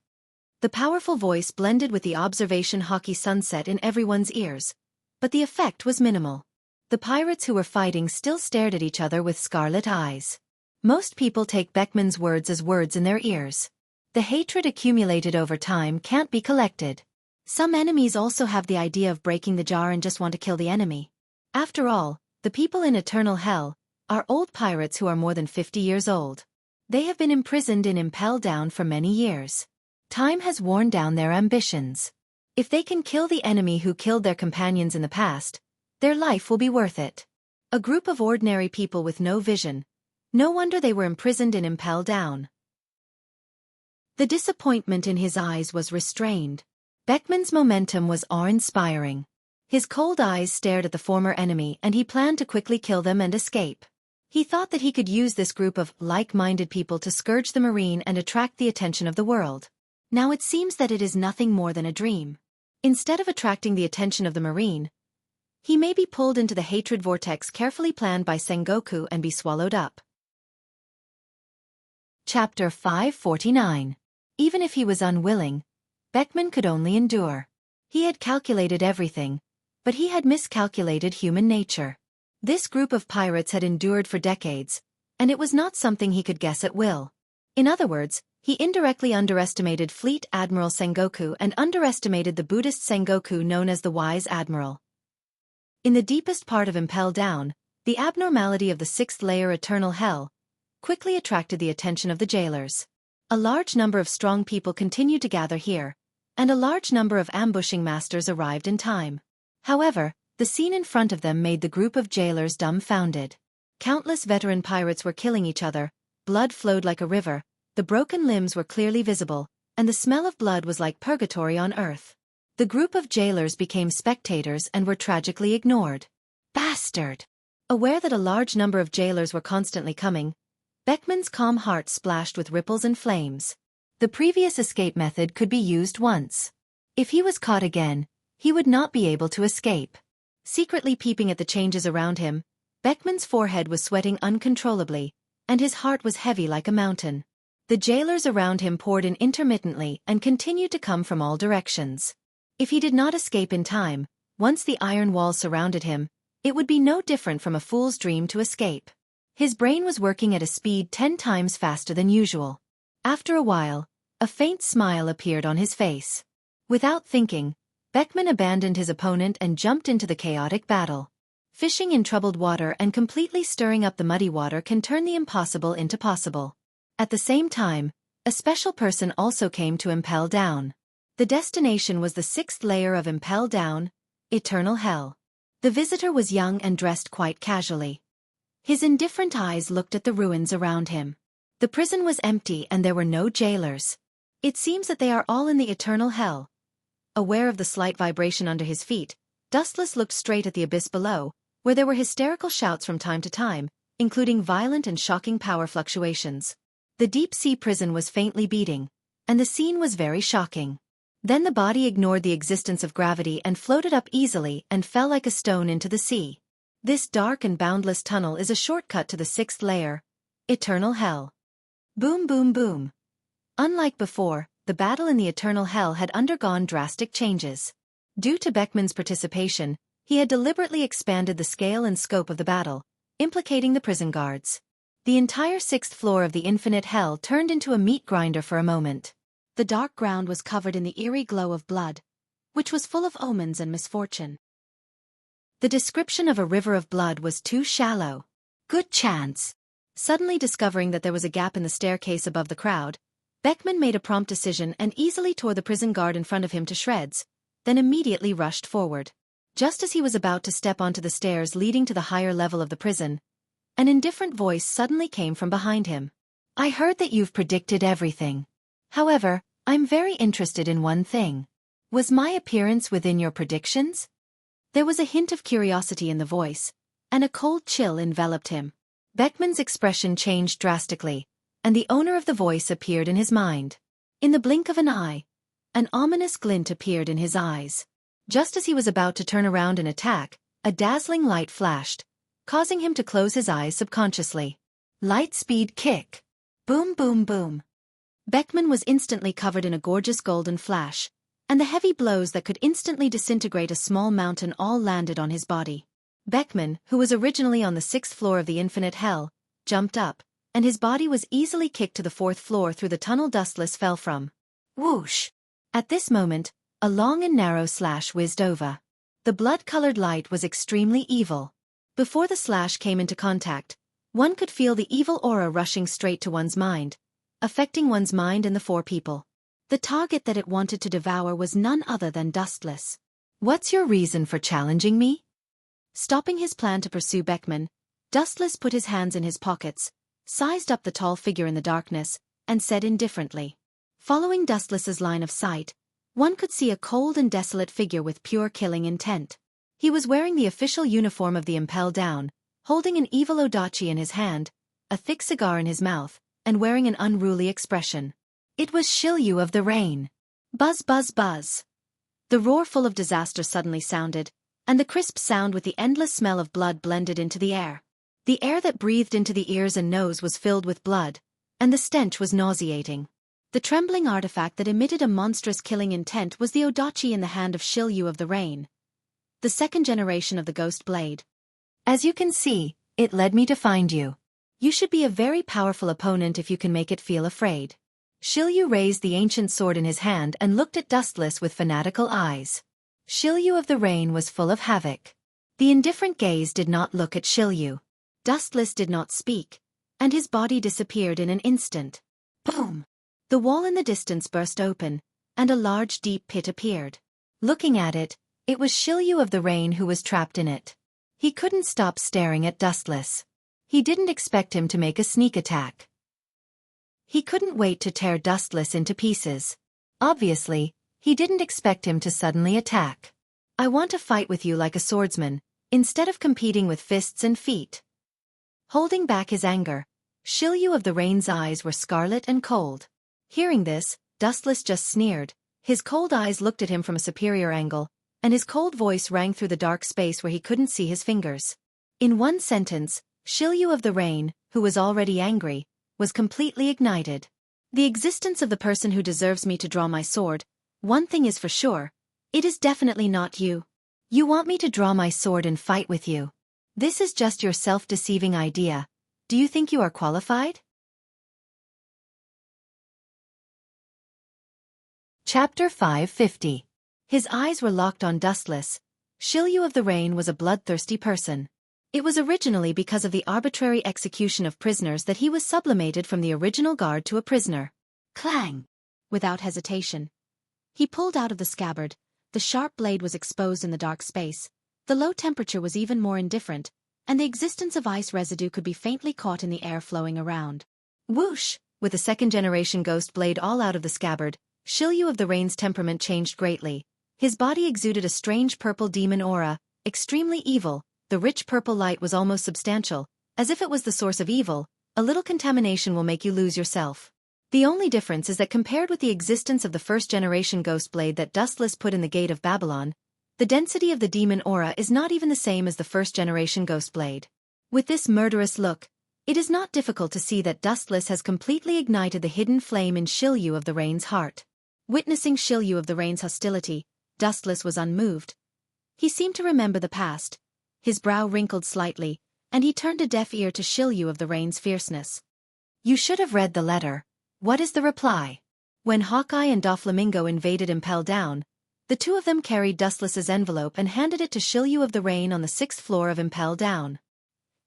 The powerful voice blended with the observation hockey sunset in everyone's ears, but the effect was minimal. The pirates who were fighting still stared at each other with scarlet eyes. Most people take Beckman's words as words in their ears. The hatred accumulated over time can't be collected. Some enemies also have the idea of breaking the jar and just want to kill the enemy. After all, the people in Eternal Hell are old pirates who are more than 50 years old. They have been imprisoned in Impel Down for many years. Time has worn down their ambitions. If they can kill the enemy who killed their companions in the past, their life will be worth it. A group of ordinary people with no vision. No wonder they were imprisoned in Impel Down. The disappointment in his eyes was restrained. Beckman's momentum was awe-inspiring. His cold eyes stared at the former enemy and he planned to quickly kill them and escape. He thought that he could use this group of like-minded people to scourge the Marine and attract the attention of the world. Now it seems that it is nothing more than a dream. Instead of attracting the attention of the Marine, he may be pulled into the hatred vortex carefully planned by Sengoku and be swallowed up. Chapter 549. Even if he was unwilling, Beckman could only endure. He had calculated everything, but he had miscalculated human nature. This group of pirates had endured for decades, and it was not something he could guess at will. In other words, he indirectly underestimated Fleet Admiral Sengoku and underestimated the Buddhist Sengoku known as the Wise Admiral. In the deepest part of Impel Down, the abnormality of the sixth layer Eternal Hell quickly attracted the attention of the jailers. A large number of strong people continued to gather here, and a large number of ambushing masters arrived in time. However, the scene in front of them made the group of jailers dumbfounded. Countless veteran pirates were killing each other, blood flowed like a river, the broken limbs were clearly visible, and the smell of blood was like purgatory on earth. The group of jailers became spectators and were tragically ignored. Bastard! Aware that a large number of jailers were constantly coming, Beckman's calm heart splashed with ripples and flames. The previous escape method could be used once. If he was caught again, he would not be able to escape. Secretly peeping at the changes around him, Beckman's forehead was sweating uncontrollably, and his heart was heavy like a mountain. The jailers around him poured in intermittently and continued to come from all directions. If he did not escape in time, once the iron wall surrounded him, it would be no different from a fool's dream to escape. His brain was working at a speed 10 times faster than usual. After a while, a faint smile appeared on his face. Without thinking, Beckman abandoned his opponent and jumped into the chaotic battle. Fishing in troubled water and completely stirring up the muddy water can turn the impossible into possible. At the same time, a special person also came to Impel Down. The destination was the sixth layer of Impel Down, Eternal Hell. The visitor was young and dressed quite casually. His indifferent eyes looked at the ruins around him. The prison was empty and there were no jailers. It seems that they are all in the Eternal Hell. Aware of the slight vibration under his feet, Dustless looked straight at the abyss below, where there were hysterical shouts from time to time, including violent and shocking power fluctuations. The deep-sea prison was faintly beating, and the scene was very shocking. Then the body ignored the existence of gravity and floated up easily and fell like a stone into the sea. This dark and boundless tunnel is a shortcut to the 6th layer, Eternal Hell. Boom boom boom. Unlike before, the battle in the Eternal Hell had undergone drastic changes. Due to Beckman's participation, he had deliberately expanded the scale and scope of the battle, implicating the prison guards. The entire 6th floor of the Infinite Hell turned into a meat grinder for a moment. The dark ground was covered in the eerie glow of blood, which was full of omens and misfortune. The description of a river of blood was too shallow. Good chance. Suddenly discovering that there was a gap in the staircase above the crowd, Beckman made a prompt decision and easily tore the prison guard in front of him to shreds, then immediately rushed forward. Just as he was about to step onto the stairs leading to the higher level of the prison, an indifferent voice suddenly came from behind him. I heard that you've predicted everything. However, I'm very interested in one thing. Was my appearance within your predictions? There was a hint of curiosity in the voice, and a cold chill enveloped him. Beckman's expression changed drastically, and the owner of the voice appeared in his mind. In the blink of an eye, an ominous glint appeared in his eyes. Just as he was about to turn around and attack, a dazzling light flashed, causing him to close his eyes subconsciously. Light speed kick. Boom boom boom. Beckman was instantly covered in a gorgeous golden flash, and the heavy blows that could instantly disintegrate a small mountain all landed on his body. Beckman, who was originally on the 6th floor of the Infinite Hell, jumped up, and his body was easily kicked to the 4th floor through the tunnel Dustless fell from. Whoosh! At this moment, a long and narrow slash whizzed over. The blood-colored light was extremely evil. Before the slash came into contact, one could feel the evil aura rushing straight to one's mind, affecting one's mind and the 4 people. The target that it wanted to devour was none other than Dustless. What's your reason for challenging me? Stopping his plan to pursue Beckman, Dustless put his hands in his pockets, sized up the tall figure in the darkness, and said indifferently. Following Dustless's line of sight, one could see a cold and desolate figure with pure killing intent. He was wearing the official uniform of the Impel Down, holding an evil odachi in his hand, a thick cigar in his mouth, and wearing an unruly expression. It was Shilyu of the Rain. Buzz buzz buzz. The roar full of disaster suddenly sounded, and the crisp sound with the endless smell of blood blended into the air. The air that breathed into the ears and nose was filled with blood, and the stench was nauseating. The trembling artifact that emitted a monstrous killing intent was the odachi in the hand of Shilyu of the Rain, the 2nd generation of the Ghost Blade. As you can see, it led me to find you. You should be a very powerful opponent if you can make it feel afraid. Shilyu raised the ancient sword in his hand and looked at Dustless with fanatical eyes. Shilyu of the Rain was full of havoc. The indifferent gaze did not look at Shilyu. Dustless did not speak, and his body disappeared in an instant. Boom! The wall in the distance burst open, and a large deep pit appeared. Looking at it, it was Shilyu of the Rain who was trapped in it. He couldn't stop staring at Dustless. He didn't expect him to make a sneak attack. He couldn't wait to tear Dustless into pieces. Obviously, he didn't expect him to suddenly attack. I want to fight with you like a swordsman, instead of competing with fists and feet. Holding back his anger, Shilyu of the Rain's eyes were scarlet and cold. Hearing this, Dustless just sneered. His cold eyes looked at him from a superior angle, and his cold voice rang through the dark space where he couldn't see his fingers. In one sentence, Shilyu of the Rain, who was already angry, was completely ignited. The existence of the person who deserves me to draw my sword, one thing is for sure, it is definitely not you. You want me to draw my sword and fight with you. This is just your self-deceiving idea. Do you think you are qualified? Chapter 550. His eyes were locked on Dustless. Shilyu of the Rain was a bloodthirsty person. It was originally because of the arbitrary execution of prisoners that he was sublimated from the original guard to a prisoner. Clang! Without hesitation, he pulled out of the scabbard. The sharp blade was exposed in the dark space. The low temperature was even more indifferent, and the existence of ice residue could be faintly caught in the air flowing around. Whoosh! With the 2nd generation Ghost Blade all out of the scabbard, Shilyu of the Rain's temperament changed greatly. His body exuded a strange purple demon aura, extremely evil. The rich purple light was almost substantial, as if it was the source of evil. A little contamination will make you lose yourself. The only difference is that compared with the existence of the first-generation ghost blade that Dustless put in the gate of Babylon, the density of the demon aura is not even the same as the first-generation ghost blade. With this murderous look, it is not difficult to see that Dustless has completely ignited the hidden flame in Shilyu of the Rain's heart. Witnessing Shilyu of the Rain's hostility, Dustless was unmoved. He seemed to remember the past. His brow wrinkled slightly, and he turned a deaf ear to Shilyu of the Rain's fierceness. "You should have read the letter. What is the reply?" When Hawkeye and Doflamingo invaded Impel Down, the two of them carried Dustless's envelope and handed it to Shilyu of the Rain on the 6th floor of Impel Down.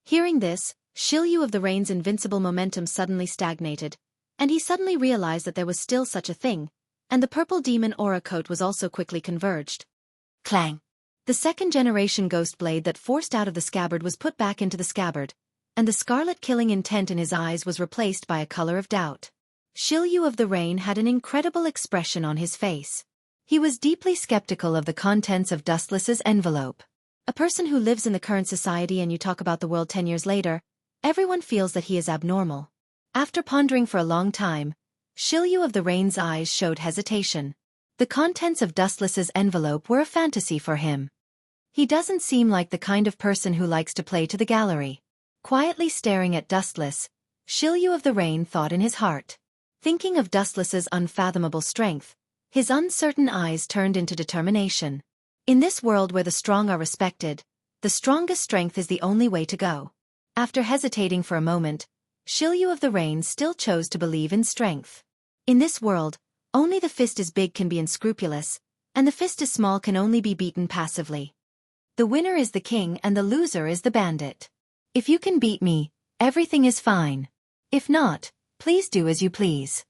Hearing this, Shilyu of the Rain's invincible momentum suddenly stagnated, and he suddenly realized that there was still such a thing, and the purple demon aura coat was also quickly converged. Clang! The second-generation ghost blade that forced out of the scabbard was put back into the scabbard, and the scarlet killing intent in his eyes was replaced by a color of doubt. Shilyu of the Rain had an incredible expression on his face. He was deeply skeptical of the contents of Dustless's envelope. A person who lives in the current society and you talk about the world 10 years later, everyone feels that he is abnormal. After pondering for a long time, Shilyu of the Rain's eyes showed hesitation. The contents of Dustless's envelope were a fantasy for him. He doesn't seem like the kind of person who likes to play to the gallery. Quietly staring at Dustless, Shilyu of the Rain thought in his heart. Thinking of Dustless's unfathomable strength, his uncertain eyes turned into determination. In this world where the strong are respected, the strongest strength is the only way to go. After hesitating for a moment, Shilyu of the Rain still chose to believe in strength. In this world, only the fist is big can be unscrupulous, and the fist is small can only be beaten passively. The winner is the king and the loser is the bandit. If you can beat me, everything is fine. If not, please do as you please.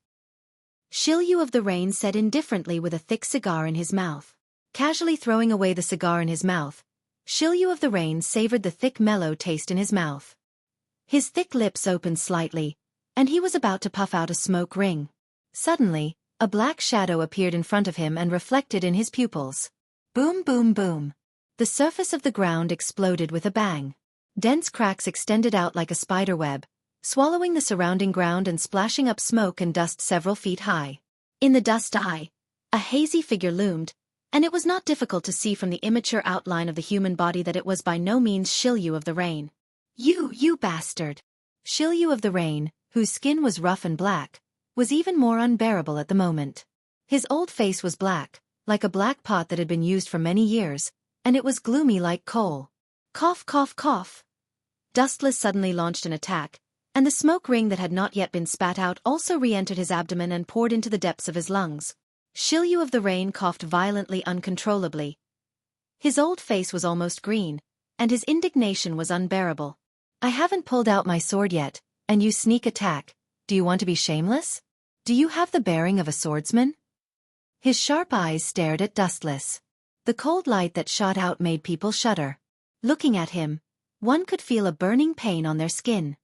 Shilyu of the Rain said indifferently with a thick cigar in his mouth. Casually throwing away the cigar in his mouth, Shilyu of the Rain savored the thick mellow taste in his mouth. His thick lips opened slightly, and he was about to puff out a smoke ring. Suddenly, a black shadow appeared in front of him and reflected in his pupils. Boom, boom, boom. The surface of the ground exploded with a bang. Dense cracks extended out like a spider web, swallowing the surrounding ground and splashing up smoke and dust several feet high. In the dust eye, a hazy figure loomed, and it was not difficult to see from the immature outline of the human body that it was by no means Shilyu of the Rain. You bastard! Shilyu of the Rain, whose skin was rough and black, was even more unbearable at the moment. His old face was black, like a black pot that had been used for many years, and it was gloomy like coal. Cough, cough, cough. Dustless suddenly launched an attack, and the smoke ring that had not yet been spat out also re-entered his abdomen and poured into the depths of his lungs. Shilyu of the Rain coughed violently uncontrollably. His old face was almost green, and his indignation was unbearable. I haven't pulled out my sword yet, and you sneak attack. Do you want to be shameless? Do you have the bearing of a swordsman? His sharp eyes stared at Dustless. The cold light that shot out made people shudder. Looking at him, one could feel a burning pain on their skin.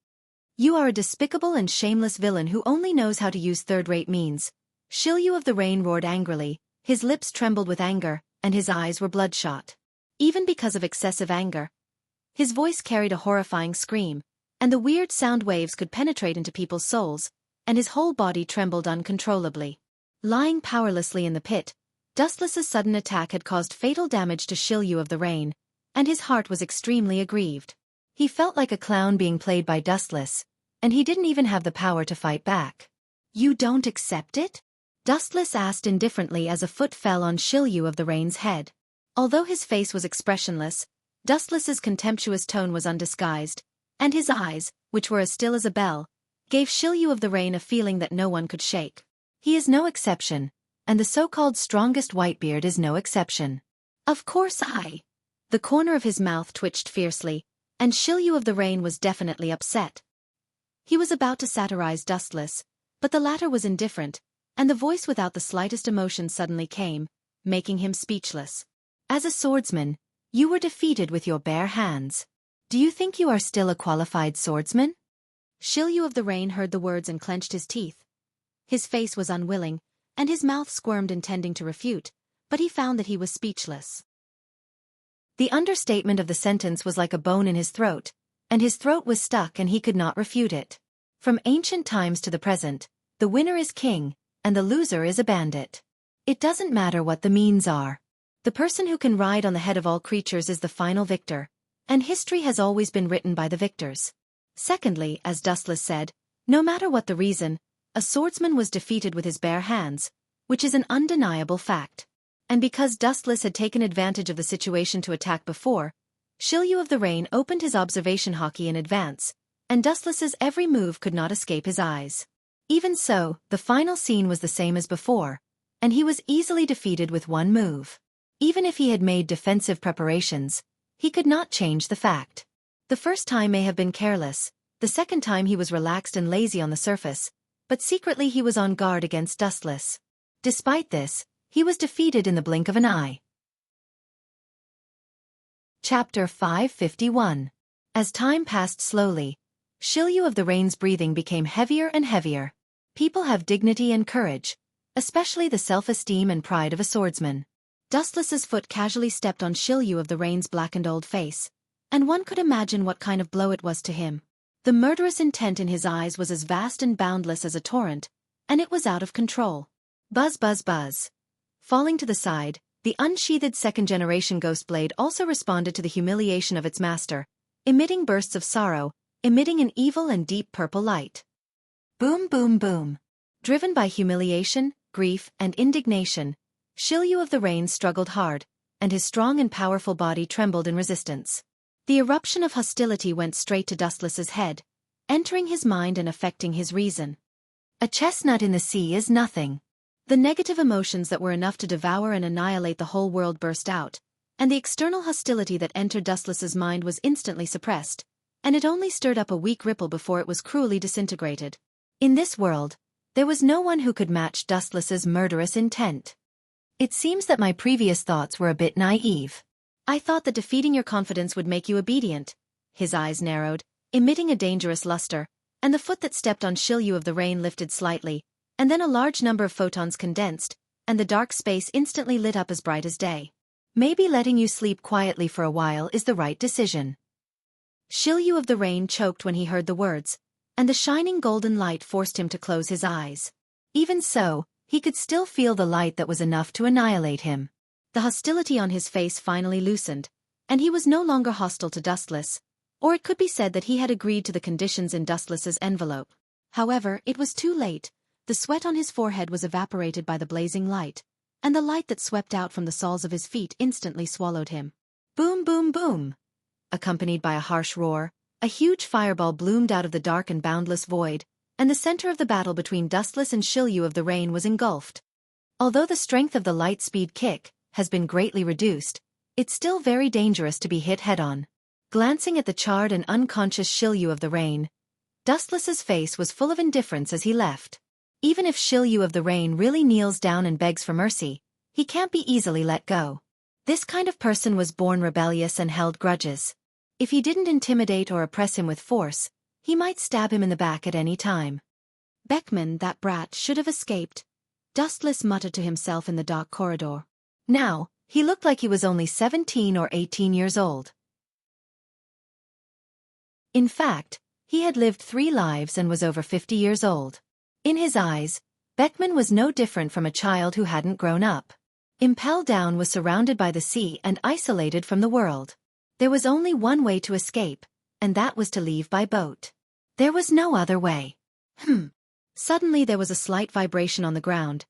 You are a despicable and shameless villain who only knows how to use third-rate means. Shilyu of the Rain roared angrily, his lips trembled with anger, and his eyes were bloodshot. Even because of excessive anger, his voice carried a horrifying scream, and the weird sound waves could penetrate into people's souls, and his whole body trembled uncontrollably. Lying powerlessly in the pit, Dustless's sudden attack had caused fatal damage to Shilyu of the Rain, and his heart was extremely aggrieved. He felt like a clown being played by Dustless, and he didn't even have the power to fight back. You don't accept it? Dustless asked indifferently as a foot fell on Shilyu of the Rain's head. Although his face was expressionless, Dustless's contemptuous tone was undisguised, and his eyes, which were as still as a bell, gave Shilyu of the Rain a feeling that no one could shake. He is no exception, and the so-called strongest Whitebeard is no exception. Of course I. The corner of his mouth twitched fiercely, and Shilyu of the Rain was definitely upset. He was about to satirize Dustless, but the latter was indifferent, and the voice without the slightest emotion suddenly came, making him speechless. As a swordsman, you were defeated with your bare hands. Do you think you are still a qualified swordsman? Shilyu of the Rain heard the words and clenched his teeth. His face was unwilling, and his mouth squirmed intending to refute, but he found that he was speechless. The understatement of the sentence was like a bone in his throat, and his throat was stuck and he could not refute it. From ancient times to the present, the winner is king, and the loser is a bandit. It doesn't matter what the means are. The person who can ride on the head of all creatures is the final victor, and history has always been written by the victors. Secondly, as Dustless said, no matter what the reason, a swordsman was defeated with his bare hands, which is an undeniable fact. And because Dustless had taken advantage of the situation to attack before, Shilyu of the Rain opened his observation hockey in advance, and Dustless's every move could not escape his eyes. Even so, the final scene was the same as before, and he was easily defeated with one move. Even if he had made defensive preparations, he could not change the fact. The first time may have been careless, the second time he was relaxed and lazy on the surface, but secretly he was on guard against Dustless. Despite this, he was defeated in the blink of an eye. Chapter 551. As time passed slowly, Shilyu of the Rain's breathing became heavier and heavier. People have dignity and courage, especially the self-esteem and pride of a swordsman. Dustless's foot casually stepped on Shilyu of the Rain's blackened old face, and one could imagine what kind of blow it was to him. The murderous intent in his eyes was as vast and boundless as a torrent, and it was out of control. Buzz buzz buzz. Falling to the side, the unsheathed second-generation ghost blade also responded to the humiliation of its master, emitting bursts of sorrow, emitting an evil and deep purple light. Boom boom boom. Driven by humiliation, grief, and indignation, Shilyu of the Rain struggled hard, and his strong and powerful body trembled in resistance. The eruption of hostility went straight to Dustless's head, entering his mind and affecting his reason. A chestnut in the sea is nothing. The negative emotions that were enough to devour and annihilate the whole world burst out, and the external hostility that entered Dustless's mind was instantly suppressed, and it only stirred up a weak ripple before it was cruelly disintegrated. In this world, there was no one who could match Dustless's murderous intent. It seems that my previous thoughts were a bit naive. I thought that defeating your confidence would make you obedient. His eyes narrowed, emitting a dangerous luster, and the foot that stepped on Shilyu of the Rain lifted slightly, and then a large number of photons condensed, and the dark space instantly lit up as bright as day. Maybe letting you sleep quietly for a while is the right decision. Shilyu of the Rain choked when he heard the words, and the shining golden light forced him to close his eyes. Even so, he could still feel the light that was enough to annihilate him. The hostility on his face finally loosened, and he was no longer hostile to Dustless, or it could be said that he had agreed to the conditions in Dustless's envelope. However, it was too late. The sweat on his forehead was evaporated by the blazing light, and the light that swept out from the soles of his feet instantly swallowed him. Boom boom boom! Accompanied by a harsh roar, a huge fireball bloomed out of the dark and boundless void, and the center of the battle between Dustless and Shilyu of the Rain was engulfed. Although the strength of the light-speed kick has been greatly reduced, it's still very dangerous to be hit head-on. Glancing at the charred and unconscious Shilyu of the Rain, Dustless's face was full of indifference as he left. Even if Shilyu of the Rain really kneels down and begs for mercy, he can't be easily let go. This kind of person was born rebellious and held grudges. If he didn't intimidate or oppress him with force, he might stab him in the back at any time. Beckman, that brat, should have escaped, Dustless muttered to himself in the dark corridor. Now, he looked like he was only 17 or 18 years old. In fact, he had lived 3 lives and was over 50 years old. In his eyes, Beckman was no different from a child who hadn't grown up. Impel Down was surrounded by the sea and isolated from the world. There was only one way to escape, and that was to leave by boat. There was no other way. Suddenly there was a slight vibration on the ground.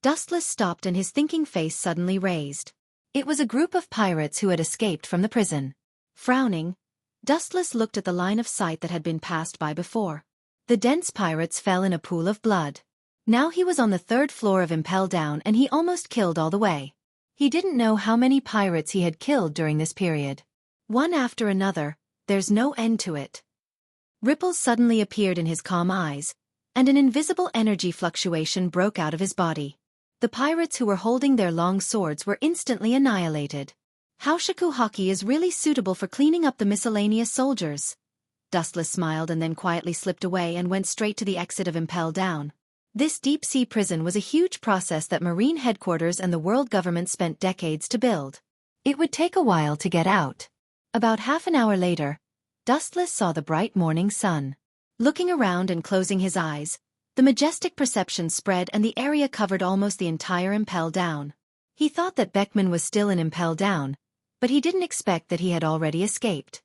Dustless stopped and his thinking face suddenly raised. It was a group of pirates who had escaped from the prison. Frowning, Dustless looked at the line of sight that had been passed by before. The dense pirates fell in a pool of blood. Now he was on the 3rd floor of Impel Down and he almost killed all the way. He didn't know how many pirates he had killed during this period. One after another, there's no end to it. Ripples suddenly appeared in his calm eyes, and an invisible energy fluctuation broke out of his body. The pirates who were holding their long swords were instantly annihilated. Haoshiku Haki is really suitable for cleaning up the miscellaneous soldiers. Dustless smiled and then quietly slipped away and went straight to the exit of Impel Down. This deep-sea prison was a huge process that Marine headquarters and the world government spent decades to build. It would take a while to get out. About half an hour later, Dustless saw the bright morning sun. Looking around and closing his eyes, The majestic perception spread and the area covered almost the entire Impel Down. He thought that Beckman was still in Impel Down, but he didn't expect that he had already escaped.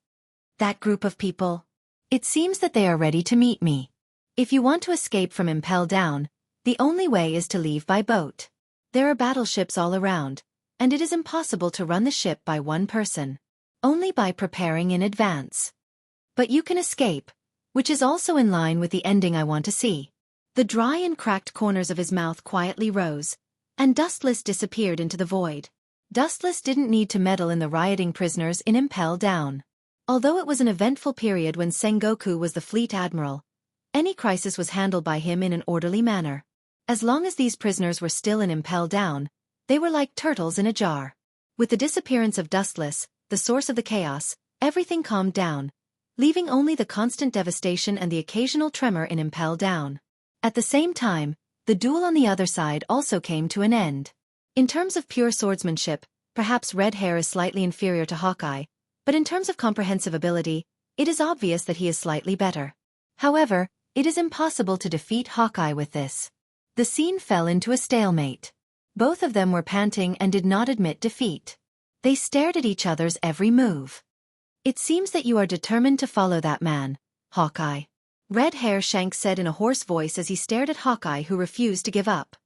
That group of people. It seems that they are ready to meet me. If you want to escape from Impel Down, the only way is to leave by boat. There are battleships all around, and it is impossible to run the ship by one person. Only by preparing in advance. But you can escape, which is also in line with the ending I want to see. The dry and cracked corners of his mouth quietly rose, and Dustless disappeared into the void. Dustless didn't need to meddle in the rioting prisoners in Impel Down. Although it was an eventful period when Sengoku was the fleet admiral, any crisis was handled by him in an orderly manner. As long as these prisoners were still in Impel Down, they were like turtles in a jar. With the disappearance of Dustless, the source of the chaos, everything calmed down, leaving only the constant devastation and the occasional tremor in Impel Down. At the same time, the duel on the other side also came to an end. In terms of pure swordsmanship, perhaps Red Hair is slightly inferior to Hawkeye, but in terms of comprehensive ability, it is obvious that he is slightly better. However, it is impossible to defeat Hawkeye with this. The scene fell into a stalemate. Both of them were panting and did not admit defeat. They stared at each other's every move. It seems that you are determined to follow that man, Hawkeye. Red Hair Shanks said in a hoarse voice as he stared at Hawkeye, who refused to give up.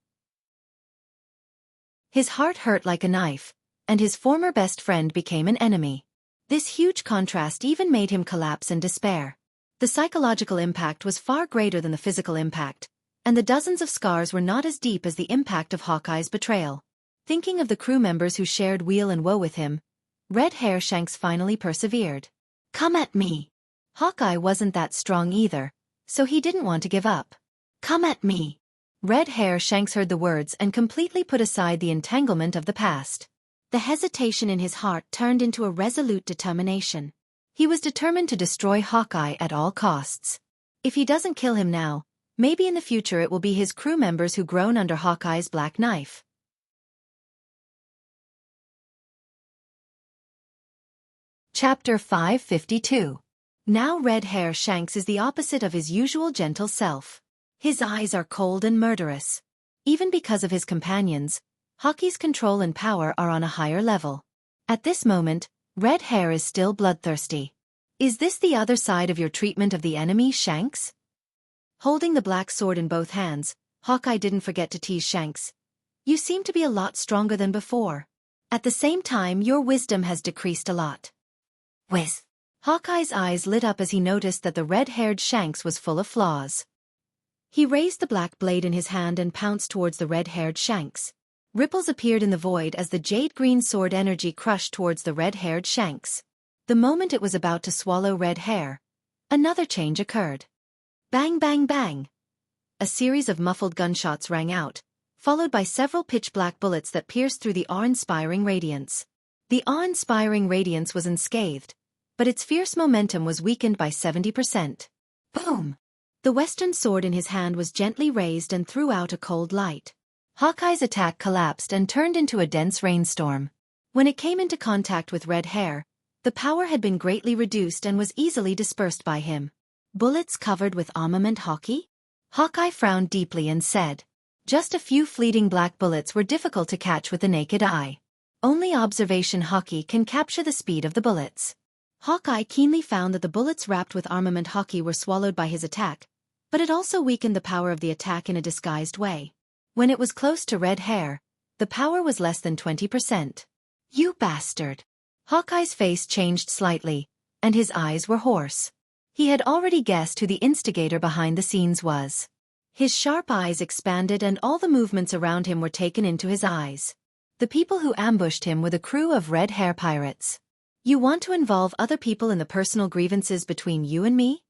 His heart hurt like a knife, and his former best friend became an enemy. This huge contrast even made him collapse in despair. The psychological impact was far greater than the physical impact, and the dozens of scars were not as deep as the impact of Hawkeye's betrayal. Thinking of the crew members who shared weal and woe with him, Red Hair Shanks finally persevered. Come at me. Hawkeye wasn't that strong either, so he didn't want to give up. Come at me. Red Hair Shanks heard the words and completely put aside the entanglement of the past. The hesitation in his heart turned into a resolute determination. He was determined to destroy Hawkeye at all costs. If he doesn't kill him now, maybe in the future it will be his crew members who groan under Hawkeye's black knife. Chapter 552. Now Red Hair Shanks is the opposite of his usual gentle self. His eyes are cold and murderous. Even because of his companions, Hawkeye's control and power are on a higher level. At this moment, Red Hair is still bloodthirsty. Is this the other side of your treatment of the enemy, Shanks? Holding the black sword in both hands, Hawkeye didn't forget to tease Shanks. You seem to be a lot stronger than before. At the same time, your wisdom has decreased a lot. Whiz. Hawkeye's eyes lit up as he noticed that the red-haired Shanks was full of flaws. He raised the black blade in his hand and pounced towards the red-haired Shanks. Ripples appeared in the void as the jade-green sword energy crushed towards the red-haired Shanks. The moment it was about to swallow Red Hair, another change occurred. Bang bang bang! A series of muffled gunshots rang out, followed by several pitch-black bullets that pierced through the awe-inspiring radiance. The awe-inspiring radiance was unscathed, but its fierce momentum was weakened by 70%. Boom! The western sword in his hand was gently raised and threw out a cold light. Hawkeye's attack collapsed and turned into a dense rainstorm. When it came into contact with Red Hair, the power had been greatly reduced and was easily dispersed by him. Bullets covered with armament Hawkeye? Hawkeye frowned deeply and said, just a few fleeting black bullets were difficult to catch with the naked eye. Only observation Hawkeye can capture the speed of the bullets. Hawkeye keenly found that the bullets wrapped with armament Hawkeye were swallowed by his attack, but it also weakened the power of the attack in a disguised way. When it was close to Red Hair, the power was less than 20%. You bastard! Hawkeye's face changed slightly, and his eyes were hoarse. He had already guessed who the instigator behind the scenes was. His sharp eyes expanded and all the movements around him were taken into his eyes. The people who ambushed him were the crew of Red Hair pirates. You want to involve other people in the personal grievances between you and me?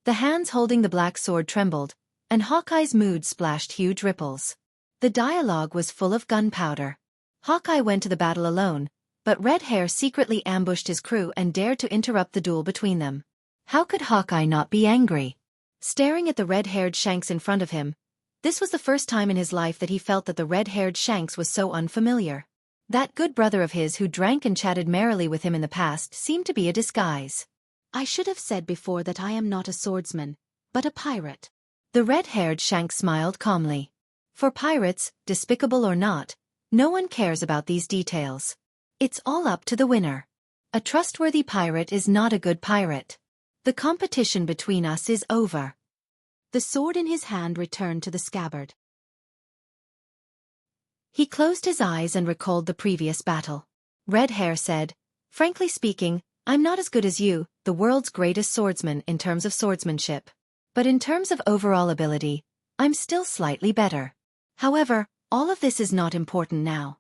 The hands holding the black sword trembled, and Hawkeye's mood splashed huge ripples. The dialogue was full of gunpowder. Hawkeye went to the battle alone, but Red Hair secretly ambushed his crew and dared to interrupt the duel between them. How could Hawkeye not be angry? Staring at the red-haired Shanks in front of him, this was the first time in his life that he felt that the red-haired Shanks was so unfamiliar. That good brother of his who drank and chatted merrily with him in the past seemed to be a disguise. I should have said before that I am not a swordsman, but a pirate. The red-haired Shank smiled calmly. For pirates, despicable or not, no one cares about these details. It's all up to the winner. A trustworthy pirate is not a good pirate. The competition between us is over. The sword in his hand returned to the scabbard. He closed his eyes and recalled the previous battle. Red Hair said, "Frankly speaking, I'm not as good as you, the world's greatest swordsman in terms of swordsmanship. But in terms of overall ability, I'm still slightly better. However, all of this is not important now."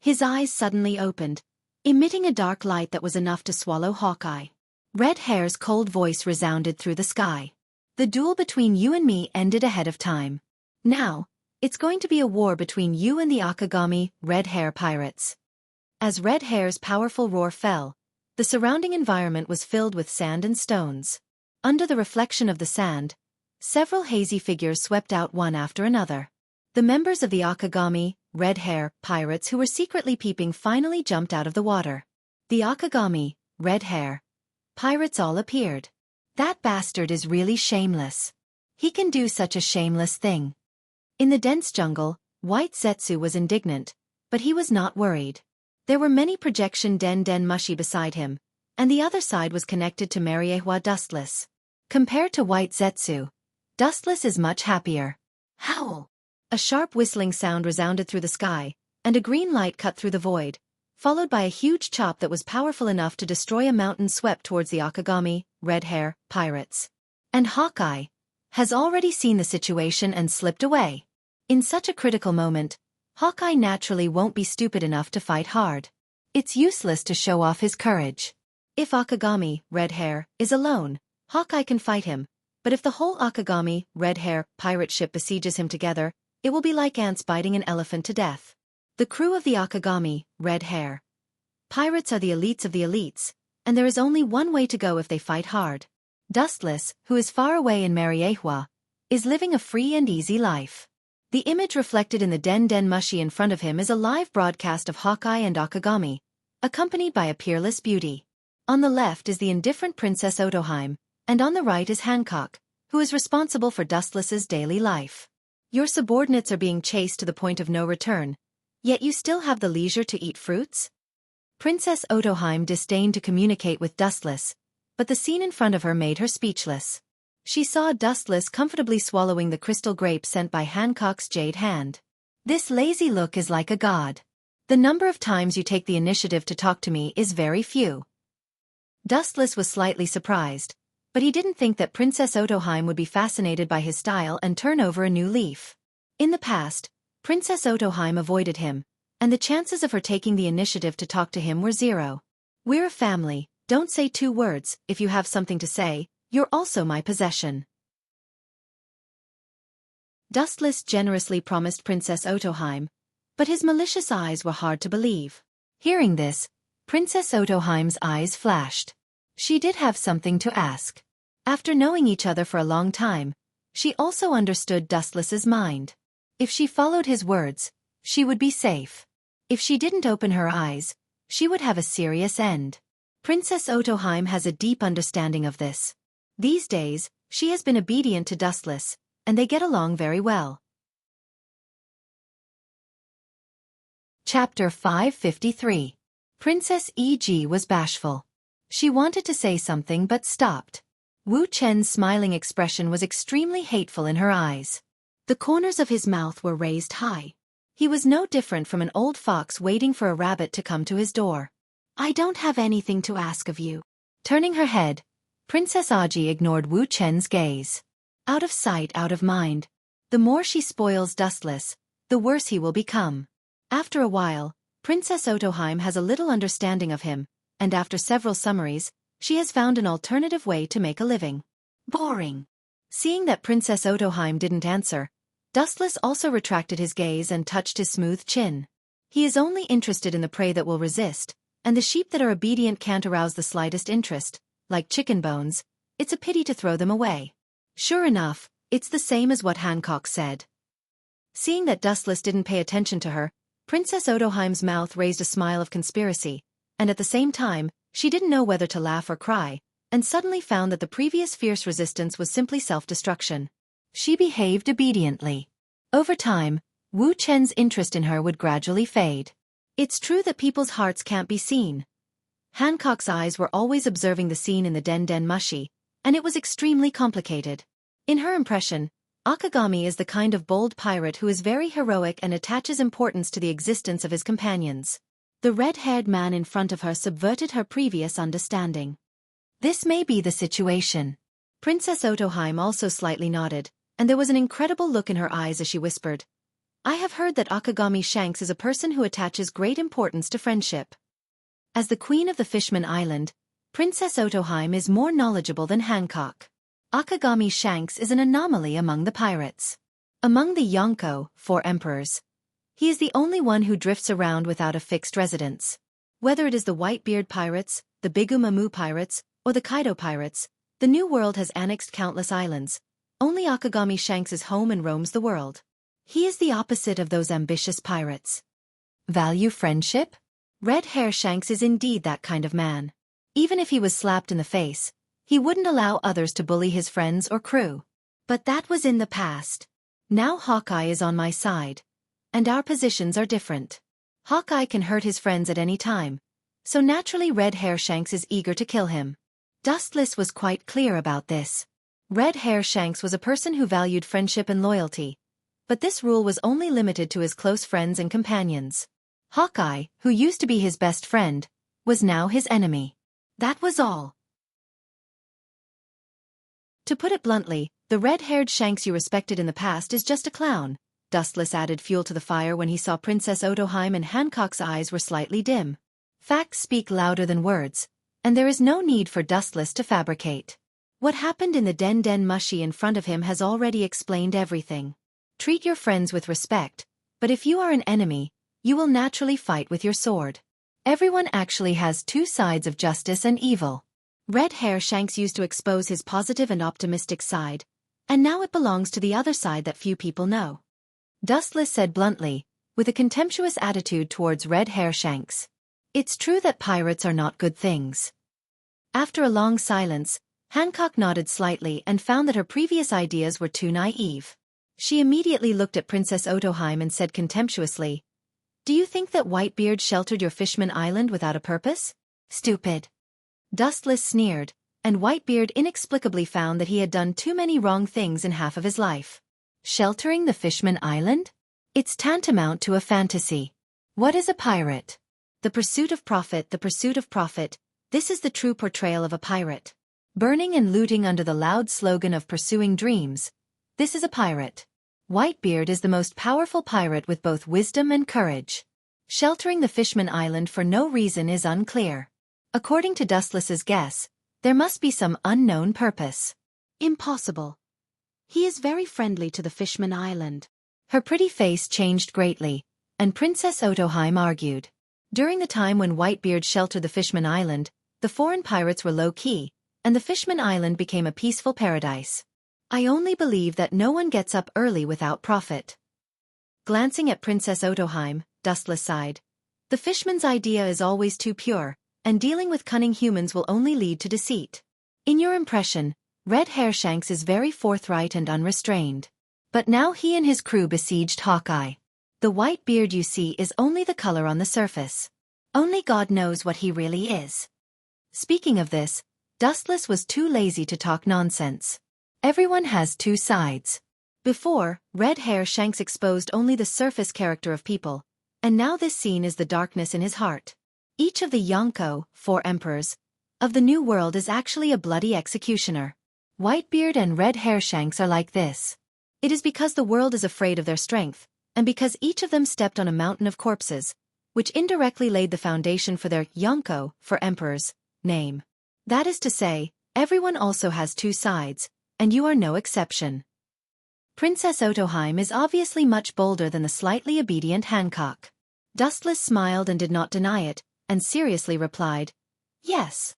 His eyes suddenly opened, emitting a dark light that was enough to swallow Hawkeye. Red Hair's cold voice resounded through the sky. "The duel between you and me ended ahead of time. Now, it's going to be a war between you and the Akagami, Red Hair pirates." As Red Hair's powerful roar fell, the surrounding environment was filled with sand and stones. Under the reflection of the sand, several hazy figures swept out one after another. The members of the Akagami, Red Hair pirates who were secretly peeping finally jumped out of the water. The Akagami, Red Hair pirates all appeared. "That bastard is really shameless. He can do such a shameless thing." In the dense jungle, White Zetsu was indignant, but he was not worried. There were many projection Den Mushi beside him, and the other side was connected to Mariehua Dustless. Compared to White Zetsu, Dustless is much happier. Howl! A sharp whistling sound resounded through the sky, and a green light cut through the void, followed by a huge chop that was powerful enough to destroy a mountain swept towards the Akagami, Red Hair pirates. And Hawkeye has already seen the situation and slipped away. In such a critical moment, Hawkeye naturally won't be stupid enough to fight hard. It's useless to show off his courage. If Akagami, Red Hair, is alone, Hawkeye can fight him, but if the whole Akagami, Red Hair pirate ship besieges him together, it will be like ants biting an elephant to death. The crew of the Akagami, Red Hair pirates are the elites of the elites, and there is only one way to go if they fight hard. Dustless, who is far away in Mariehua, is living a free and easy life. The image reflected in the Den Mushi in front of him is a live broadcast of Hawkeye and Akagami, accompanied by a peerless beauty. On the left is the indifferent Princess Otoheim, and on the right is Hancock, who is responsible for Dustless's daily life. Your subordinates are being chased to the point of no return, yet you still have the leisure to eat fruits? Princess Otoheim disdained to communicate with Dustless, but the scene in front of her made her speechless. She saw Dustless comfortably swallowing the crystal grape sent by Hancock's jade hand. "This lazy look is like a god. The number of times you take the initiative to talk to me is very few." Dustless was slightly surprised, but he didn't think that Princess Otoheim would be fascinated by his style and turn over a new leaf. In the past, Princess Otoheim avoided him, and the chances of her taking the initiative to talk to him were zero. "We're a family, don't say 2 words, if you have something to say, you're also my possession." Dustless generously promised Princess Otoheim, but his malicious eyes were hard to believe. Hearing this, Princess Otoheim's eyes flashed. She did have something to ask. After knowing each other for a long time, she also understood Dustless's mind. If she followed his words, she would be safe. If she didn't open her eyes, she would have a serious end. Princess Otoheim has a deep understanding of this. These days, she has been obedient to Dustless, and they get along very well. Chapter 553. Princess E.G. was bashful. She wanted to say something but stopped. Wu Chen's smiling expression was extremely hateful in her eyes. The corners of his mouth were raised high. He was no different from an old fox waiting for a rabbit to come to his door. "I don't have anything to ask of you." Turning her head, Princess Aji ignored Wu Chen's gaze. Out of sight, out of mind. The more she spoils Dustless, the worse he will become. After a while, Princess Otoheim has a little understanding of him, and after several summaries, she has found an alternative way to make a living. Boring. Seeing that Princess Otoheim didn't answer, Dustless also retracted his gaze and touched his smooth chin. He is only interested in the prey that will resist, and the sheep that are obedient can't arouse the slightest interest. Like chicken bones, it's a pity to throw them away. Sure enough, it's the same as what Hancock said. Seeing that Dustless didn't pay attention to her, Princess Otoheim's mouth raised a smile of conspiracy, and at the same time, she didn't know whether to laugh or cry, and suddenly found that the previous fierce resistance was simply self-destruction. She behaved obediently. Over time, Wu Chen's interest in her would gradually fade. It's true that people's hearts can't be seen. Hancock's eyes were always observing the scene in the Den Mushi, and it was extremely complicated. In her impression, Akagami is the kind of bold pirate who is very heroic and attaches importance to the existence of his companions. The red-haired man in front of her subverted her previous understanding. This may be the situation. Princess Otoheim also slightly nodded, and there was an incredible look in her eyes as she whispered, I have heard that Akagami Shanks is a person who attaches great importance to friendship. As the queen of the Fishman Island, Princess Otoheim is more knowledgeable than Hancock. Akagami Shanks is an anomaly among the pirates. Among the Yonko, 4 emperors, he is the only one who drifts around without a fixed residence. Whether it is the Whitebeard pirates, the Bigumamu pirates, or the Kaido pirates, the New World has annexed countless islands. Only Akagami Shanks is home and roams the world. He is the opposite of those ambitious pirates. Value friendship? Red Hair Shanks is indeed that kind of man. Even if he was slapped in the face, he wouldn't allow others to bully his friends or crew. But that was in the past. Now Hawkeye is on my side. And our positions are different. Hawkeye can hurt his friends at any time, so naturally Red Hair Shanks is eager to kill him. Dustless was quite clear about this. Red Hair Shanks was a person who valued friendship and loyalty, but this rule was only limited to his close friends and companions. Hawkeye, who used to be his best friend, was now his enemy. That was all. To put it bluntly, the red-haired Shanks you respected in the past is just a clown. Dustless added fuel to the fire when he saw Princess Otoheim, and Hancock's eyes were slightly dim. Facts speak louder than words, and there is no need for Dustless to fabricate. What happened in the Den Mushi in front of him has already explained everything. Treat your friends with respect, but if you are an enemy, you will naturally fight with your sword. Everyone actually has 2 sides of justice and evil. Red Hair Shanks used to expose his positive and optimistic side, and now it belongs to the other side that few people know. Dustless said bluntly, with a contemptuous attitude towards Red Hair Shanks. It's true that pirates are not good things. After a long silence, Hancock nodded slightly and found that her previous ideas were too naive. She immediately looked at Princess Otoheim and said contemptuously, Do you think that Whitebeard sheltered your Fishman Island without a purpose? Stupid. Dustless sneered, and Whitebeard inexplicably found that he had done too many wrong things in half of his life. Sheltering the Fishman Island? It's tantamount to a fantasy. What is a pirate? The pursuit of profit, this is the true portrayal of a pirate. Burning and looting under the loud slogan of pursuing dreams, this is a pirate. Whitebeard is the most powerful pirate with both wisdom and courage. Sheltering the Fishman Island for no reason is unclear. According to Dustless's guess, there must be some unknown purpose. Impossible. He is very friendly to the Fishman Island. Her pretty face changed greatly, and Princess Otoheim argued. During the time when Whitebeard sheltered the Fishman Island, the foreign pirates were low-key, and the Fishman Island became a peaceful paradise. I only believe that no one gets up early without profit. Glancing at Princess Otoheim, Dustless sighed. The fishman's idea is always too pure, and dealing with cunning humans will only lead to deceit. In your impression, Red Hair Shanks is very forthright and unrestrained. But now he and his crew besieged Hawkeye. The white beard you see is only the color on the surface. Only God knows what he really is. Speaking of this, Dustless was too lazy to talk nonsense. Everyone has 2 sides. Before, Red Hair Shanks exposed only the surface character of people, and now this scene is the darkness in his heart. Each of the Yonko, 4 emperors, of the New World is actually a bloody executioner. Whitebeard and Red Hair Shanks are like this. It is because the world is afraid of their strength, and because each of them stepped on a mountain of corpses, which indirectly laid the foundation for their Yonko, for emperors, name. That is to say, everyone also has 2 sides, and you are no exception. Princess Otoheim is obviously much bolder than the slightly obedient Hancock. Dustless smiled and did not deny it, and seriously replied, Yes.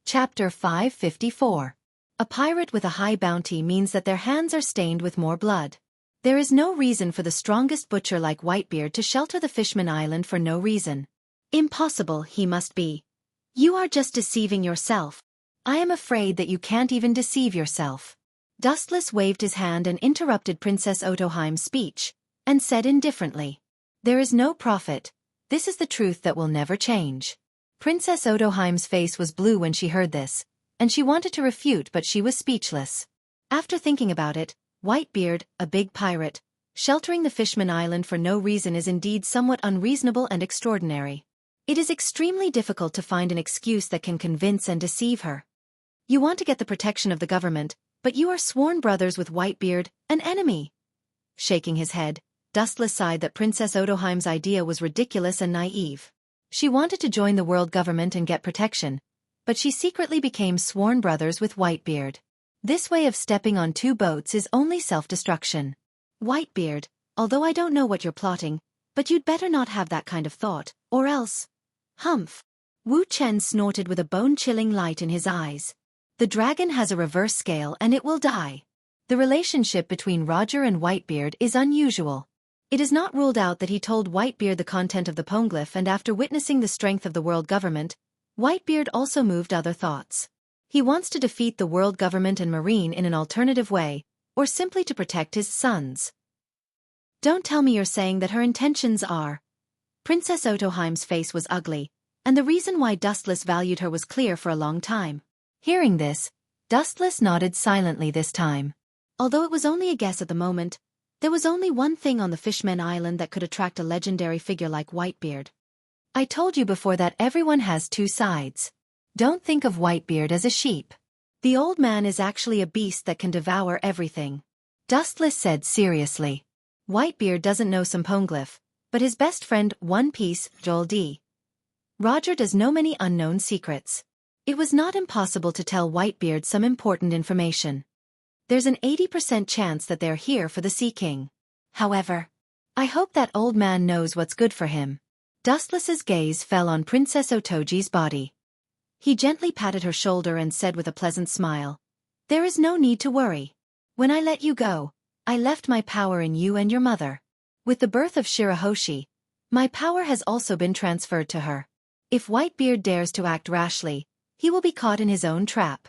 Chapter 554. A pirate with a high bounty means that their hands are stained with more blood. There is no reason for the strongest butcher like Whitebeard to shelter the Fishman Island for no reason. Impossible, he must be. You are just deceiving yourself. I am afraid that you can't even deceive yourself. Dustless waved his hand and interrupted Princess Otoheim's speech, and said indifferently, "There is no profit. This is the truth that will never change." Princess Otoheim's face was blue when she heard this, and she wanted to refute but she was speechless. After thinking about it, Whitebeard, a big pirate, sheltering the Fishman Island for no reason is indeed somewhat unreasonable and extraordinary. It is extremely difficult to find an excuse that can convince and deceive her. You want to get the protection of the government, but you are sworn brothers with Whitebeard, an enemy. Shaking his head, Dustless sighed that Princess Otoheim's idea was ridiculous and naive. She wanted to join the world government and get protection, but she secretly became sworn brothers with Whitebeard. This way of stepping on two boats is only self-destruction. Whitebeard, although I don't know what you're plotting, but you'd better not have that kind of thought, or else. Humph. Wu Chen snorted with a bone-chilling light in his eyes. The dragon has a reverse scale and it will die. The relationship between Roger and Whitebeard is unusual. It is not ruled out that he told Whitebeard the content of the poneglyph, and after witnessing the strength of the world government, Whitebeard also moved other thoughts. He wants to defeat the world government and marine in an alternative way, or simply to protect his sons. Don't tell me you're saying that her intentions are. Princess Otoheim's face was ugly, and the reason why Dustless valued her was clear for a long time. Hearing this, Dustless nodded silently this time. Although it was only a guess at the moment, there was only one thing on the Fishmen Island that could attract a legendary figure like Whitebeard. I told you before that everyone has two sides. Don't think of Whitebeard as a sheep. The old man is actually a beast that can devour everything. Dustless said seriously. Whitebeard doesn't know some poneglyph, but his best friend, One Piece, Joel D. Roger does know many unknown secrets. It was not impossible to tell Whitebeard some important information. There's an 80% chance that they're here for the Sea King. However, I hope that old man knows what's good for him. Dustless's gaze fell on Princess Otoji's body. He gently patted her shoulder and said with a pleasant smile, "There is no need to worry. When I let you go, I left my power in you and your mother. With the birth of Shirahoshi, my power has also been transferred to her. If Whitebeard dares to act rashly, he will be caught in his own trap."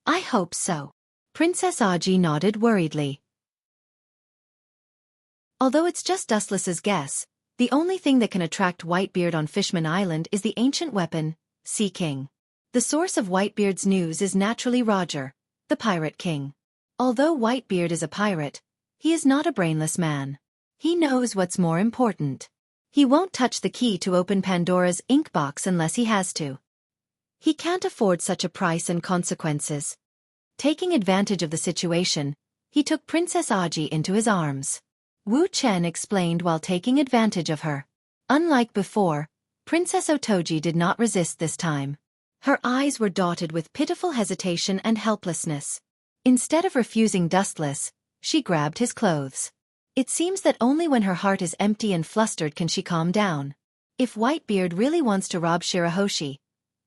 I hope so. Princess Aji nodded worriedly. Although it's just Dustless's guess, the only thing that can attract Whitebeard on Fishman Island is the ancient weapon, Sea King. The source of Whitebeard's news is naturally Roger, the Pirate King. Although Whitebeard is a pirate, he is not a brainless man. He knows what's more important. He won't touch the key to open Pandora's ink box unless he has to. He can't afford such a price and consequences. Taking advantage of the situation, he took Princess Aji into his arms. Wu Chen explained while taking advantage of her. Unlike before, Princess Otoji did not resist this time. Her eyes were dotted with pitiful hesitation and helplessness. Instead of refusing Dustless, she grabbed his clothes. It seems that only when her heart is empty and flustered can she calm down. If Whitebeard really wants to rob Shirahoshi,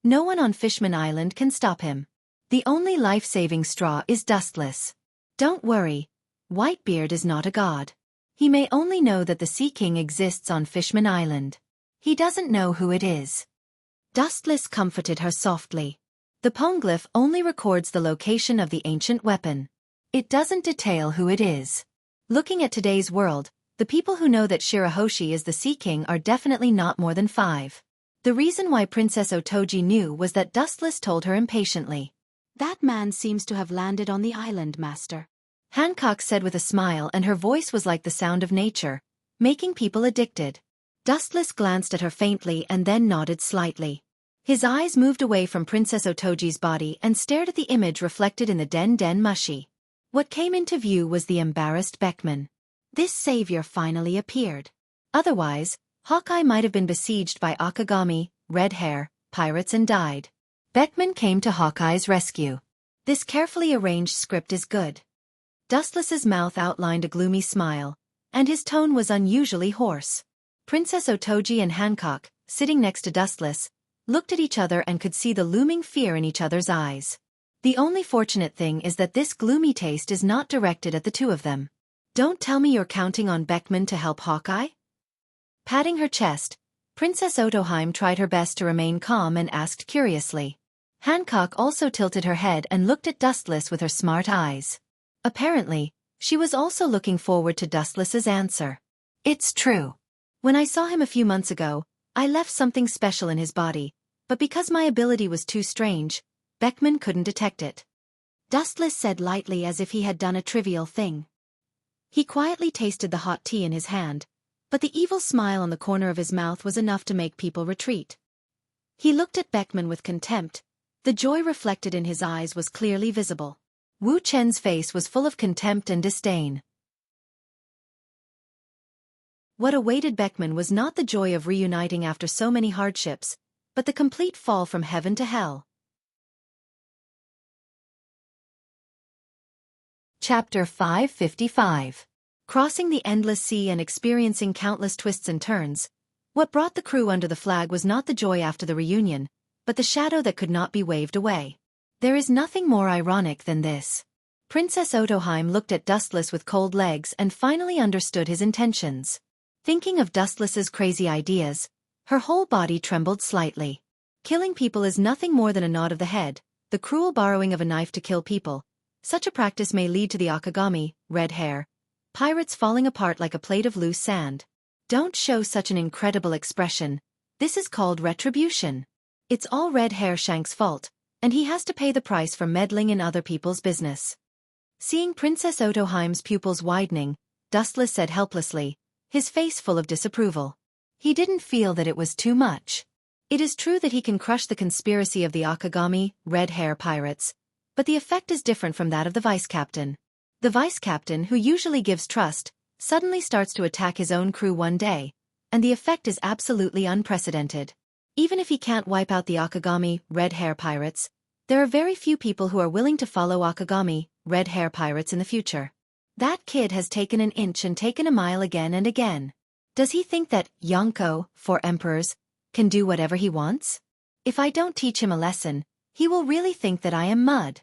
no one on Fishman Island can stop him. The only life-saving straw is Dustless. Don't worry, Whitebeard is not a god. He may only know that the Sea King exists on Fishman Island. He doesn't know who it is. Dustless comforted her softly. The poneglyph only records the location of the ancient weapon. It doesn't detail who it is. Looking at today's world, the people who know that Shirahoshi is the Sea King are definitely not more than 5. The reason why Princess Otoji knew was that Dustless told her impatiently. That man seems to have landed on the island, Master. Hancock said with a smile, and her voice was like the sound of nature, making people addicted. Dustless glanced at her faintly and then nodded slightly. His eyes moved away from Princess Otoji's body and stared at the image reflected in the Den Mushi. What came into view was the embarrassed Beckman. This savior finally appeared. Otherwise, Hawkeye might have been besieged by Akagami, red hair, pirates and died. Beckman came to Hawkeye's rescue. This carefully arranged script is good. Dustless's mouth outlined a gloomy smile, and his tone was unusually hoarse. Princess Otoji and Hancock, sitting next to Dustless, looked at each other and could see the looming fear in each other's eyes. The only fortunate thing is that this gloomy taste is not directed at the two of them. Don't tell me you're counting on Beckman to help Hawkeye? Patting her chest, Princess Otoheim tried her best to remain calm and asked curiously. Hancock also tilted her head and looked at Dustless with her smart eyes. Apparently, she was also looking forward to Dustless's answer. It's true. When I saw him a few months ago, I left something special in his body, but because my ability was too strange, Beckman couldn't detect it. Dustless said lightly as if he had done a trivial thing. He quietly tasted the hot tea in his hand, but the evil smile on the corner of his mouth was enough to make people retreat. He looked at Beckman with contempt. The joy reflected in his eyes was clearly visible. Wu Chen's face was full of contempt and disdain. What awaited Beckman was not the joy of reuniting after so many hardships, but the complete fall from heaven to hell. Chapter 555. Crossing the endless sea and experiencing countless twists and turns, what brought the crew under the flag was not the joy after the reunion, but the shadow that could not be waved away. There is nothing more ironic than this. Princess Otoheim looked at Dustless with cold legs and finally understood his intentions. Thinking of Dustless's crazy ideas, her whole body trembled slightly. Killing people is nothing more than a nod of the head, the cruel borrowing of a knife to kill people. Such a practice may lead to the Akagami, red hair, pirates falling apart like a plate of loose sand. Don't show such an incredible expression. This is called retribution. It's all Red Hair Shank's fault, and he has to pay the price for meddling in other people's business. Seeing Princess Otoheim's pupils widening, Dustless said helplessly, his face full of disapproval. He didn't feel that it was too much. It is true that he can crush the conspiracy of the Akagami, red hair pirates, but the effect is different from that of the vice-captain. The vice-captain, who usually gives trust, suddenly starts to attack his own crew one day, and the effect is absolutely unprecedented. Even if he can't wipe out the Akagami, red hair pirates, there are very few people who are willing to follow Akagami, red hair pirates in the future. That kid has taken an inch and taken a mile again and again. Does he think that Yonko, for emperors, can do whatever he wants? If I don't teach him a lesson, he will really think that I am mud.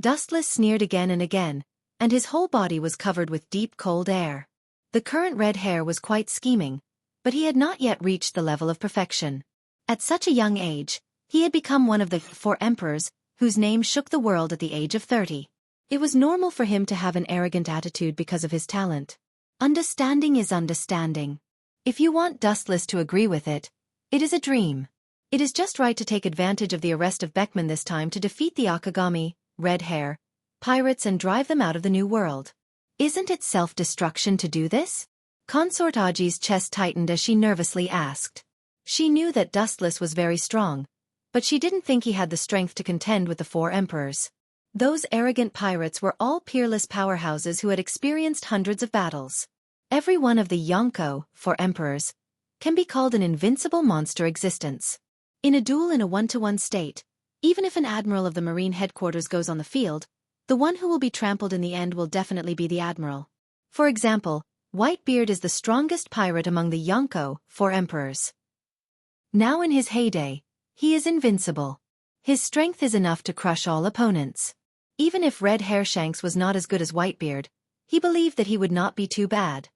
Dustless sneered again and again, and his whole body was covered with deep cold air. The current red hair was quite scheming, but he had not yet reached the level of perfection. At such a young age, he had become one of the 4 emperors, whose name shook the world at the age of 30. It was normal for him to have an arrogant attitude because of his talent. Understanding is understanding. If you want Dustless to agree with it, it is a dream. It is just right to take advantage of the arrest of Beckman this time to defeat the Akagami, red hair, pirates and drive them out of the New World. Isn't it self-destruction to do this? Consort Aji's chest tightened as she nervously asked. She knew that Dustless was very strong, but she didn't think he had the strength to contend with the 4 emperors. Those arrogant pirates were all peerless powerhouses who had experienced hundreds of battles. Every one of the Yonko, 4 emperors, can be called an invincible monster existence. In a duel in a 1-to-1 state, even if an admiral of the Marine headquarters goes on the field, the one who will be trampled in the end will definitely be the admiral. For example, Whitebeard is the strongest pirate among the Yonko, 4 emperors. Now in his heyday, he is invincible. His strength is enough to crush all opponents. Even if Red Hair Shanks was not as good as Whitebeard, he believed that he would not be too bad.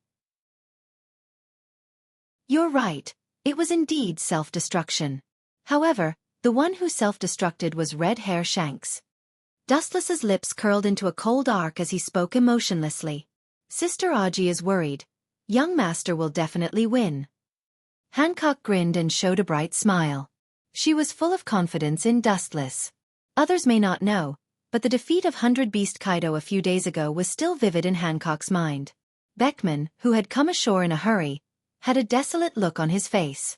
You're right, it was indeed self-destruction. However, the one who self-destructed was Red Hair Shanks. Dustless's lips curled into a cold arc as he spoke emotionlessly. Sister Aji is worried. Young Master will definitely win. Hancock grinned and showed a bright smile. She was full of confidence in Dustless. Others may not know, but the defeat of 100 Beast Kaido a few days ago was still vivid in Hancock's mind. Beckman, who had come ashore in a hurry, had a desolate look on his face.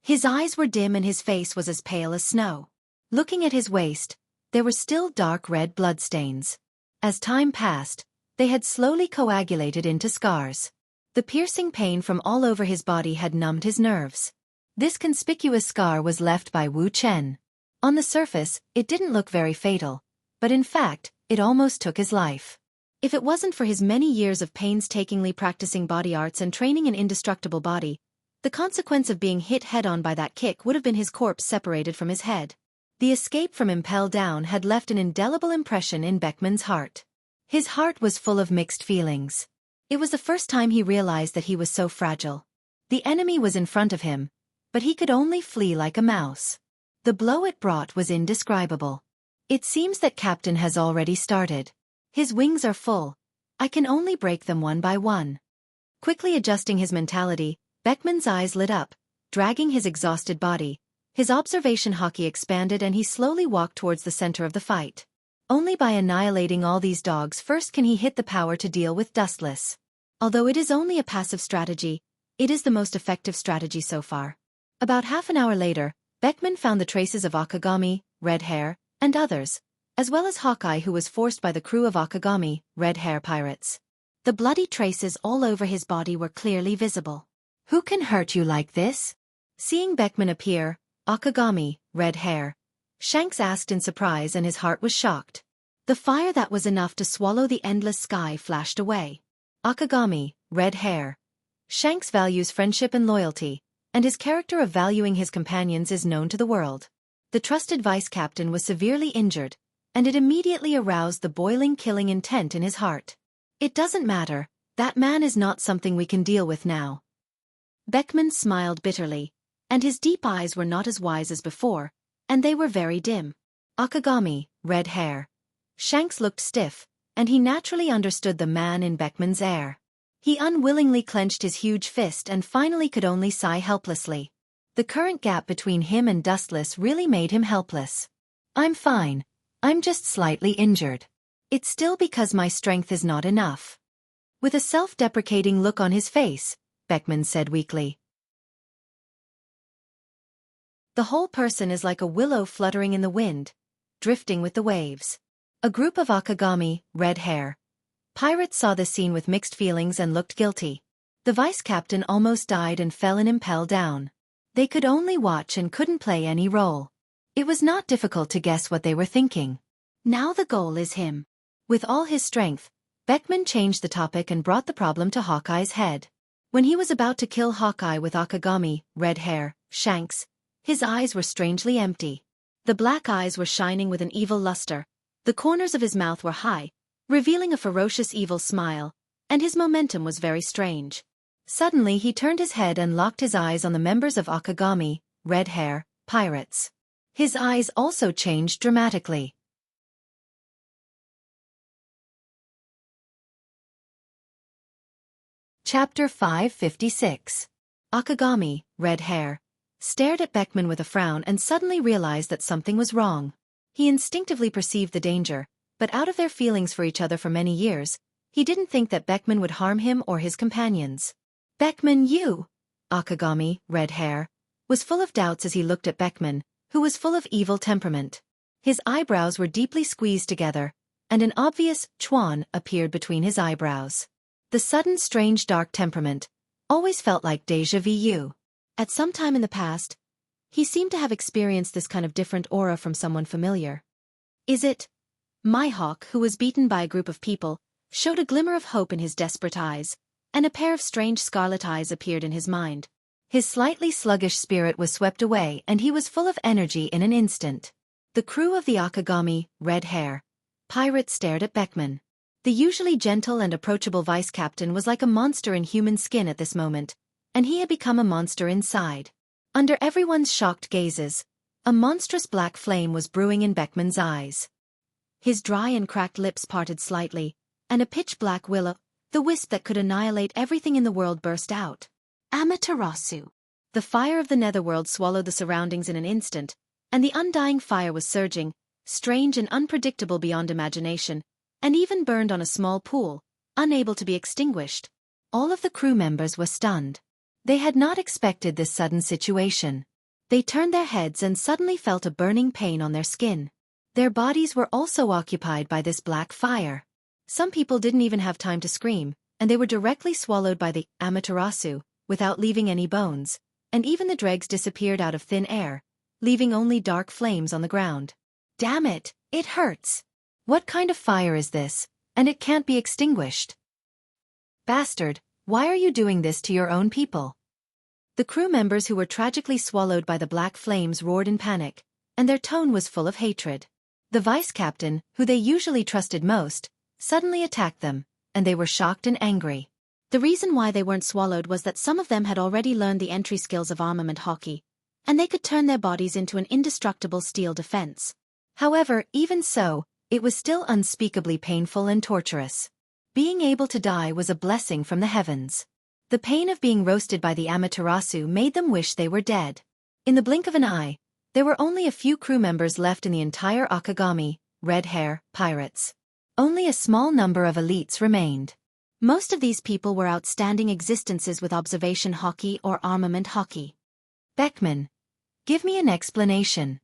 His eyes were dim and his face was as pale as snow. Looking at his waist, there were still dark red bloodstains. As time passed, they had slowly coagulated into scars. The piercing pain from all over his body had numbed his nerves. This conspicuous scar was left by Wu Chen. On the surface, it didn't look very fatal, but in fact, it almost took his life. If it wasn't for his many years of painstakingly practicing body arts and training an indestructible body, the consequence of being hit head-on by that kick would have been his corpse separated from his head. The escape from Impel Down had left an indelible impression in Beckman's heart. His heart was full of mixed feelings. It was the first time he realized that he was so fragile. The enemy was in front of him, but he could only flee like a mouse. The blow it brought was indescribable. It seems that Captain has already started. His wings are full. I can only break them one by one. Quickly adjusting his mentality, Beckman's eyes lit up, dragging his exhausted body. His observation hockey expanded and he slowly walked towards the center of the fight. Only by annihilating all these dogs first can he hit the power to deal with Dustless. Although it is only a passive strategy, it is the most effective strategy so far. About half an hour later, Beckman found the traces of Akagami, Red Hair, and others, as well as Hawkeye, who was forced by the crew of Akagami, Red Hair pirates. The bloody traces all over his body were clearly visible. Who can hurt you like this? Seeing Beckman appear, Akagami, Red Hair, Shanks asked in surprise, and his heart was shocked. The fire that was enough to swallow the endless sky flashed away. Akagami, Red Hair, Shanks values friendship and loyalty, and his character of valuing his companions is known to the world. The trusted vice captain was severely injured, and it immediately aroused the boiling killing intent in his heart. It doesn't matter, that man is not something we can deal with now. Beckman smiled bitterly, and his deep eyes were not as wise as before, and they were very dim. Akagami, Red Hair, Shanks looked stiff, and he naturally understood the man in Beckman's air. He unwillingly clenched his huge fist and finally could only sigh helplessly. The current gap between him and Dustless really made him helpless. I'm fine. I'm just slightly injured. It's still because my strength is not enough. With a self-deprecating look on his face, Beckman said weakly. The whole person is like a willow fluttering in the wind, drifting with the waves. A group of Akagami, Red Hair, pirates saw the scene with mixed feelings and looked guilty. The vice captain almost died and fell and impelled down. They could only watch and couldn't play any role. It was not difficult to guess what they were thinking. Now the goal is him. With all his strength, Beckman changed the topic and brought the problem to Hawkeye's head. When he was about to kill Hawkeye with Akagami, Red Hair, Shanks, his eyes were strangely empty. The black eyes were shining with an evil luster. The corners of his mouth were high, revealing a ferocious evil smile, and his momentum was very strange. Suddenly he turned his head and locked his eyes on the members of Akagami, Red Hair, pirates. His eyes also changed dramatically. Chapter 556. Akagami, Red Hair, stared at Beckman with a frown and suddenly realized that something was wrong. He instinctively perceived the danger, but out of their feelings for each other for many years, he didn't think that Beckman would harm him or his companions. Beckman, you, Akagami, Red Hair, was full of doubts as he looked at Beckman, who was full of evil temperament. His eyebrows were deeply squeezed together, and an obvious chuan appeared between his eyebrows. The sudden strange dark temperament always felt like déjà vu. At some time in the past, he seemed to have experienced this kind of different aura from someone familiar. Is it? Mihawk, who was beaten by a group of people, showed a glimmer of hope in his desperate eyes, and a pair of strange scarlet eyes appeared in his mind. His slightly sluggish spirit was swept away and he was full of energy in an instant. The crew of the Akagami, Red Hair, pirates stared at Beckman. The usually gentle and approachable vice captain was like a monster in human skin at this moment, and he had become a monster inside. Under everyone's shocked gazes, a monstrous black flame was brewing in Beckman's eyes. His dry and cracked lips parted slightly, and a pitch-black willow, the wisp that could annihilate everything in the world, burst out. Amaterasu. The fire of the netherworld swallowed the surroundings in an instant, and the undying fire was surging, strange and unpredictable beyond imagination, and even burned on a small pool, unable to be extinguished. All of the crew members were stunned. They had not expected this sudden situation. They turned their heads and suddenly felt a burning pain on their skin. Their bodies were also occupied by this black fire. Some people didn't even have time to scream, and they were directly swallowed by the Amaterasu, without leaving any bones, and even the dregs disappeared out of thin air, leaving only dark flames on the ground. Damn it, it hurts. What kind of fire is this? And it can't be extinguished. Bastard, why are you doing this to your own people? The crew members who were tragically swallowed by the black flames roared in panic, and their tone was full of hatred. The vice captain, who they usually trusted most, suddenly attacked them, and they were shocked and angry. The reason why they weren't swallowed was that some of them had already learned the entry skills of armament hockey, and they could turn their bodies into an indestructible steel defense. However, even so, it was still unspeakably painful and torturous. Being able to die was a blessing from the heavens. The pain of being roasted by the Amaterasu made them wish they were dead. In the blink of an eye, there were only a few crew members left in the entire Akagami, Red Hair, pirates. Only a small number of elites remained. Most of these people were outstanding existences with observation hockey or armament hockey. Beckman, give me an explanation.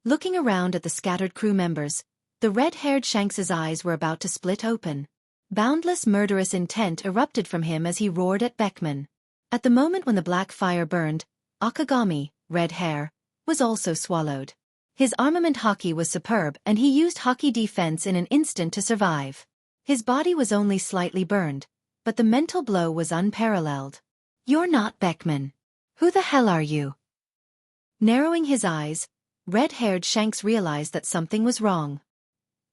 Looking around at the scattered crew members, the red-haired Shanks's eyes were about to split open. Boundless murderous intent erupted from him as he roared at Beckman. At the moment when the black fire burned, Akagami, Red Hair, was also swallowed. His armament hockey was superb and he used hockey defense in an instant to survive. His body was only slightly burned, but the mental blow was unparalleled. You're not Beckman. Who the hell are you? Narrowing his eyes, red-haired Shanks realized that something was wrong.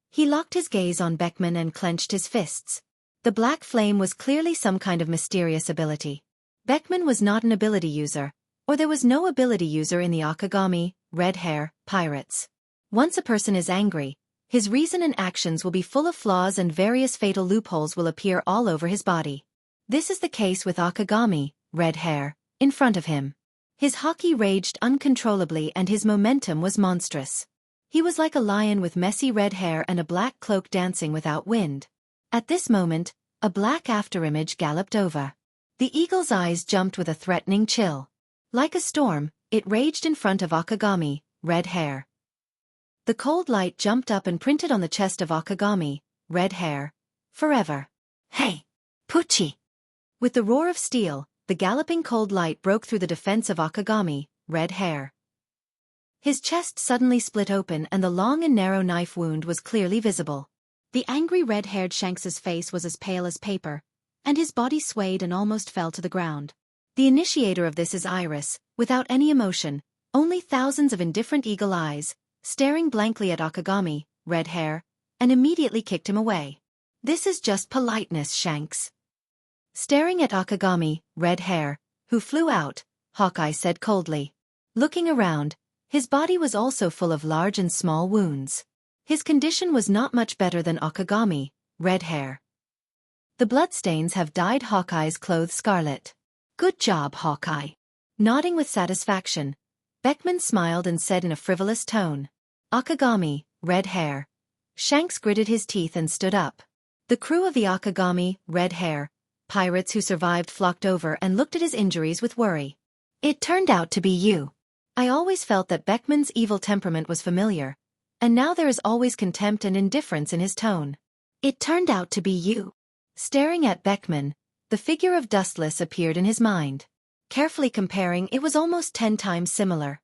He locked his gaze on Beckman and clenched his fists. The black flame was clearly some kind of mysterious ability. Beckman was not an ability user, or there was no ability user in the Akagami, Red Hair, pirates. Once a person is angry, his reason and actions will be full of flaws and various fatal loopholes will appear all over his body. This is the case with Akagami, Red Hair, in front of him. His hockey raged uncontrollably and his momentum was monstrous. He was like a lion with messy red hair and a black cloak dancing without wind. At this moment, a black afterimage galloped over. The eagle's eyes jumped with a threatening chill. Like a storm, it raged in front of Akagami, Red Hair. The cold light jumped up and printed on the chest of Akagami, Red Hair, forever. Hey! Pucci! With the roar of steel, the galloping cold light broke through the defense of Akagami, Red Hair. His chest suddenly split open and the long and narrow knife wound was clearly visible. The angry red-haired Shanks's face was as pale as paper, and his body swayed and almost fell to the ground. The initiator of this is Iris, without any emotion, only thousands of indifferent eagle eyes, staring blankly at Akagami, Red Hair, and immediately kicked him away. This is just politeness, Shanks. Staring at Akagami, Red Hair, who flew out, Hawkeye said coldly. Looking around, his body was also full of large and small wounds. His condition was not much better than Akagami, Red Hair. The bloodstains have dyed Hawkeye's clothes scarlet. Good job, Hawkeye. Nodding with satisfaction, Beckman smiled and said in a frivolous tone. Akagami, Red Hair. Shanks gritted his teeth and stood up. The crew of the Akagami, Red Hair, pirates who survived flocked over and looked at his injuries with worry. It turned out to be you. I always felt that Beckman's evil temperament was familiar, and now there is always contempt and indifference in his tone. It turned out to be you. Staring at Beckman, the figure of Dustless appeared in his mind. Carefully comparing, it was almost 10 times similar.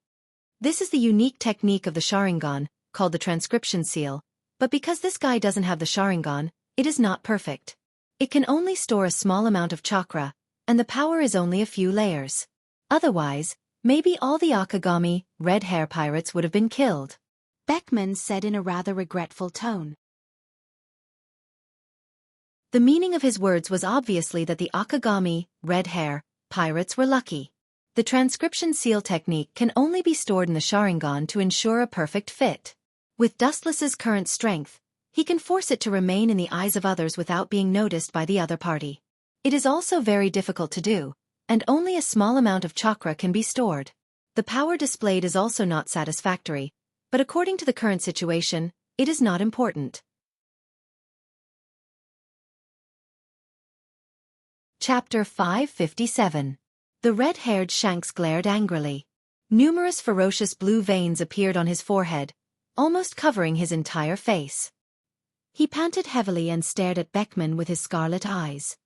This is the unique technique of the Sharingan, called the transcription seal, but because this guy doesn't have the Sharingan, it is not perfect. It can only store a small amount of chakra, and the power is only a few layers. Otherwise, maybe all the Akagami, Red Hair pirates would have been killed. Beckman said in a rather regretful tone. The meaning of his words was obviously that the Akagami, Red Hair, pirates were lucky. The transcription seal technique can only be stored in the Sharingan to ensure a perfect fit. With Dustless's current strength, he can force it to remain in the eyes of others without being noticed by the other party. It is also very difficult to do, and only a small amount of chakra can be stored. The power displayed is also not satisfactory, but according to the current situation, it is not important. Chapter 557. The red-haired Shanks glared angrily. Numerous ferocious blue veins appeared on his forehead, almost covering his entire face. He panted heavily and stared at Beckman with his scarlet eyes.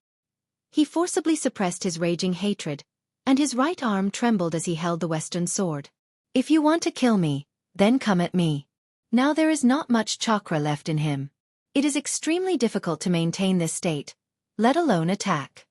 He forcibly suppressed his raging hatred, and his right arm trembled as he held the western sword. If you want to kill me, then come at me. Now there is not much chakra left in him. It is extremely difficult to maintain this state, let alone attack.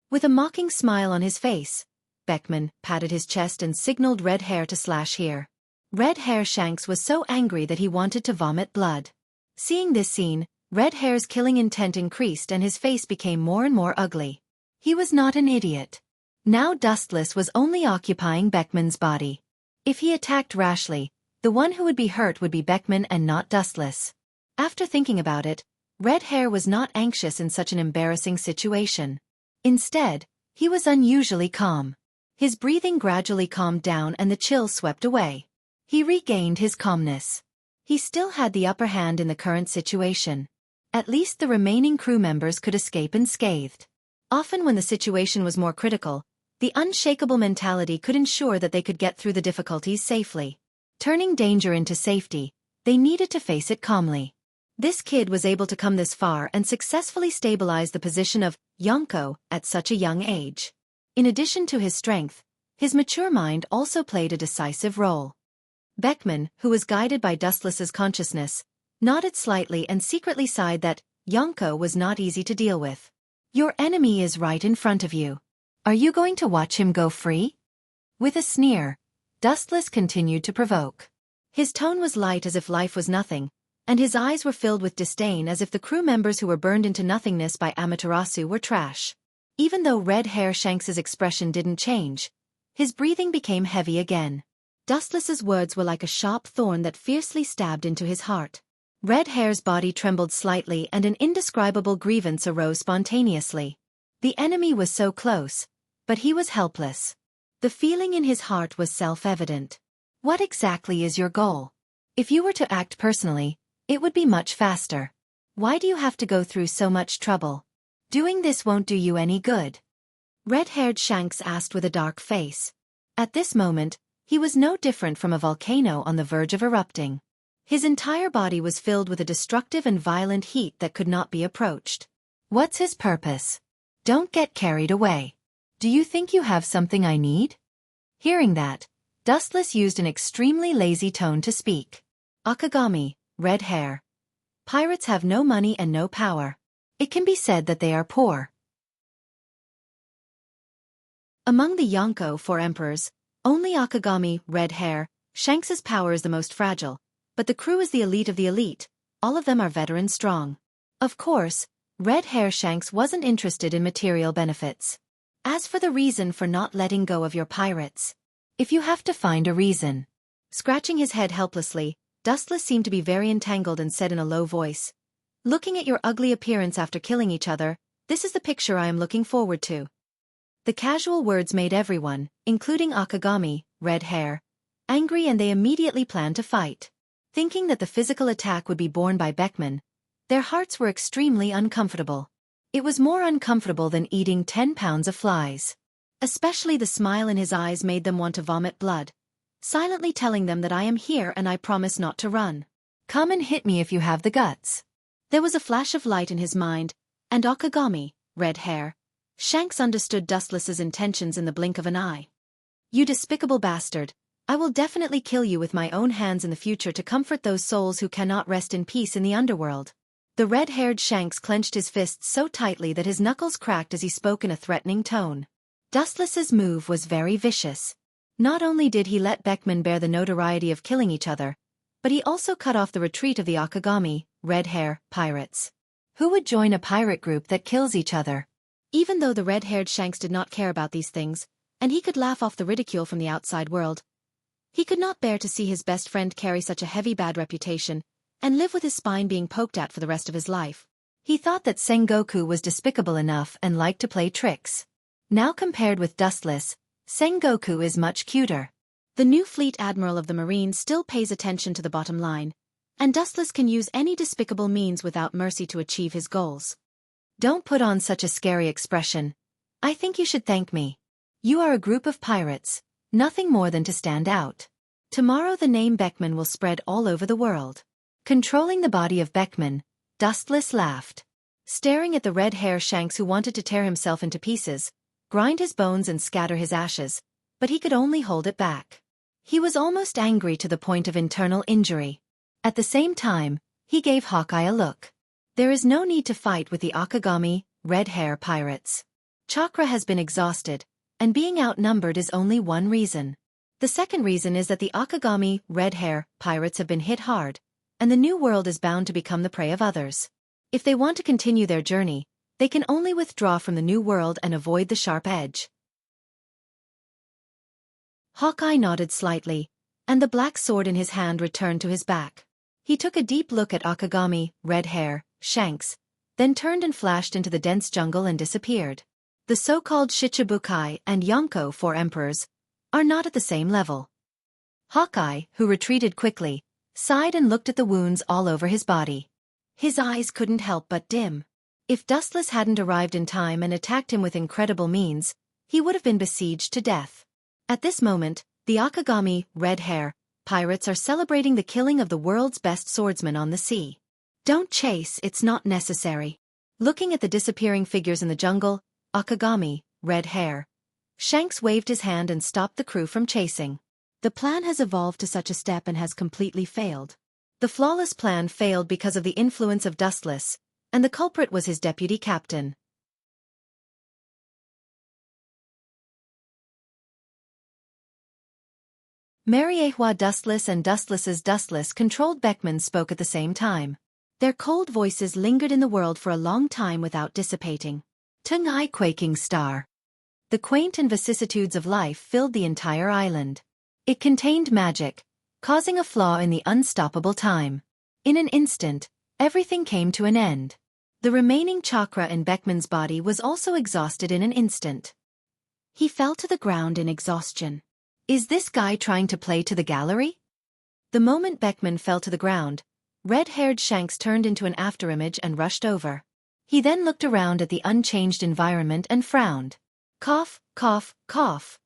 With a mocking smile on his face, Beckman patted his chest and signaled Red Hair to slash here. Red Hair Shanks was so angry that he wanted to vomit blood. Seeing this scene, Red Hair's killing intent increased and his face became more and more ugly. He was not an idiot. Now Dustless was only occupying Beckman's body. If he attacked rashly, the one who would be hurt would be Beckman and not Dustless. After thinking about it, Red Hair was not anxious in such an embarrassing situation. Instead, he was unusually calm. His breathing gradually calmed down and the chill swept away. He regained his calmness. He still had the upper hand in the current situation. At least the remaining crew members could escape unscathed. Often when the situation was more critical, the unshakable mentality could ensure that they could get through the difficulties safely. Turning danger into safety, they needed to face it calmly. This kid was able to come this far and successfully stabilize the position of Yonko at such a young age. In addition to his strength, his mature mind also played a decisive role. Beckman, who was guided by Dustless's consciousness, nodded slightly and secretly sighed that Yonko was not easy to deal with. Your enemy is right in front of you. Are you going to watch him go free? With a sneer, Dustless continued to provoke. His tone was light as if life was nothing, and his eyes were filled with disdain as if the crew members who were burned into nothingness by Amaterasu were trash. Even though Red Hair Shanks's expression didn't change, his breathing became heavy again. Dustless's words were like a sharp thorn that fiercely stabbed into his heart. Red Hair's body trembled slightly and an indescribable grievance arose spontaneously. The enemy was so close, but he was helpless. The feeling in his heart was self-evident. What exactly is your goal? If you were to act personally, it would be much faster. Why do you have to go through so much trouble? Doing this won't do you any good. Red-haired Shanks asked with a dark face. At this moment, he was no different from a volcano on the verge of erupting. His entire body was filled with a destructive and violent heat that could not be approached. What's his purpose? Don't get carried away. Do you think you have something I need? Hearing that, Dustless used an extremely lazy tone to speak. Akagami, Red Hair. Pirates have no money and no power. It can be said that they are poor. Among the Yonko 4 emperors, only Akagami, Red Hair, Shanks's power is the most fragile, but the crew is the elite of the elite. All of them are veteran strong. Of course, Red Hair Shanks wasn't interested in material benefits. As for the reason for not letting go of your pirates, if you have to find a reason. Scratching his head helplessly, Dustless seemed to be very entangled and said in a low voice, looking at your ugly appearance after killing each other, this is the picture I am looking forward to. The casual words made everyone, including Akagami, Red Hair, angry and they immediately planned to fight. Thinking that the physical attack would be borne by Beckman, their hearts were extremely uncomfortable. It was more uncomfortable than eating 10 pounds of flies. Especially the smile in his eyes made them want to vomit blood, silently telling them that I am here and I promise not to run. Come and hit me if you have the guts. There was a flash of light in his mind, and Akagami, Red Hair, Shanks understood Dustless's intentions in the blink of an eye. You despicable bastard, I will definitely kill you with my own hands in the future to comfort those souls who cannot rest in peace in the underworld. The red-haired Shanks clenched his fists so tightly that his knuckles cracked as he spoke in a threatening tone. Dustless's move was very vicious. Not only did he let Beckman bear the notoriety of killing each other, but he also cut off the retreat of the Akagami, Red Hair, pirates. Who would join a pirate group that kills each other? Even though the red-haired Shanks did not care about these things, and he could laugh off the ridicule from the outside world, he could not bear to see his best friend carry such a heavy bad reputation, and live with his spine being poked at for the rest of his life. He thought that Sengoku was despicable enough and liked to play tricks. Now compared with Dustless, Sengoku is much cuter. The new fleet admiral of the Marine still pays attention to the bottom line, and Dustless can use any despicable means without mercy to achieve his goals. Don't put on such a scary expression. I think you should thank me. You are a group of pirates, nothing more than to stand out. Tomorrow the name Beckman will spread all over the world. Controlling the body of Beckman, Dustless laughed. Staring at the red hair Shanks who wanted to tear himself into pieces, grind his bones and scatter his ashes, but he could only hold it back. He was almost angry to the point of internal injury. At the same time, he gave Hawkeye a look. There is no need to fight with the Akagami, Red Hair pirates. Chakra has been exhausted, and being outnumbered is only one reason. The second reason is that the Akagami, Red Hair pirates have been hit hard, and the new world is bound to become the prey of others. If they want to continue their journey, they can only withdraw from the new world and avoid the sharp edge. Hawkeye nodded slightly, and the black sword in his hand returned to his back. He took a deep look at Akagami, red hair, Shanks, then turned and flashed into the dense jungle and disappeared. The so-called Shichibukai and Yonko, 4 emperors, are not at the same level. Hawkeye, who retreated quickly, sighed and looked at the wounds all over his body. His eyes couldn't help but dim. If Dustless hadn't arrived in time and attacked him with incredible means, he would have been besieged to death. At this moment, the Akagami, red hair, pirates are celebrating the killing of the world's best swordsman on the sea. Don't chase, it's not necessary. Looking at the disappearing figures in the jungle, Akagami, red hair, Shanks waved his hand and stopped the crew from chasing. The plan has evolved to such a step and has completely failed. The flawless plan failed because of the influence of Dustless, and the culprit was his deputy captain. Mariehua Dustless and Dustless's Dustless controlled Beckman spoke at the same time. Their cold voices lingered in the world for a long time without dissipating. Tung-ai quaking star. The quaint and vicissitudes of life filled the entire island. It contained magic, causing a flaw in the unstoppable time. In an instant, everything came to an end. The remaining chakra in Beckman's body was also exhausted in an instant. He fell to the ground in exhaustion. Is this guy trying to play to the gallery? The moment Beckman fell to the ground, red-haired Shanks turned into an afterimage and rushed over. He then looked around at the unchanged environment and frowned. Cough, cough, cough.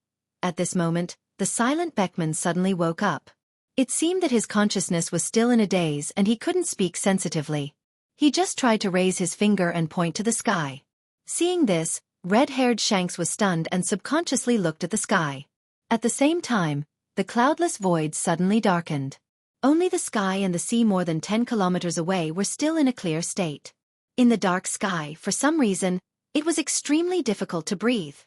At this moment, the silent Beckman suddenly woke up. It seemed that his consciousness was still in a daze and he couldn't speak sensitively. He just tried to raise his finger and point to the sky. Seeing this, red-haired Shanks was stunned and subconsciously looked at the sky. At the same time, the cloudless void suddenly darkened. Only the sky and the sea more than 10 kilometers away were still in a clear state. In the dark sky, for some reason, it was extremely difficult to breathe.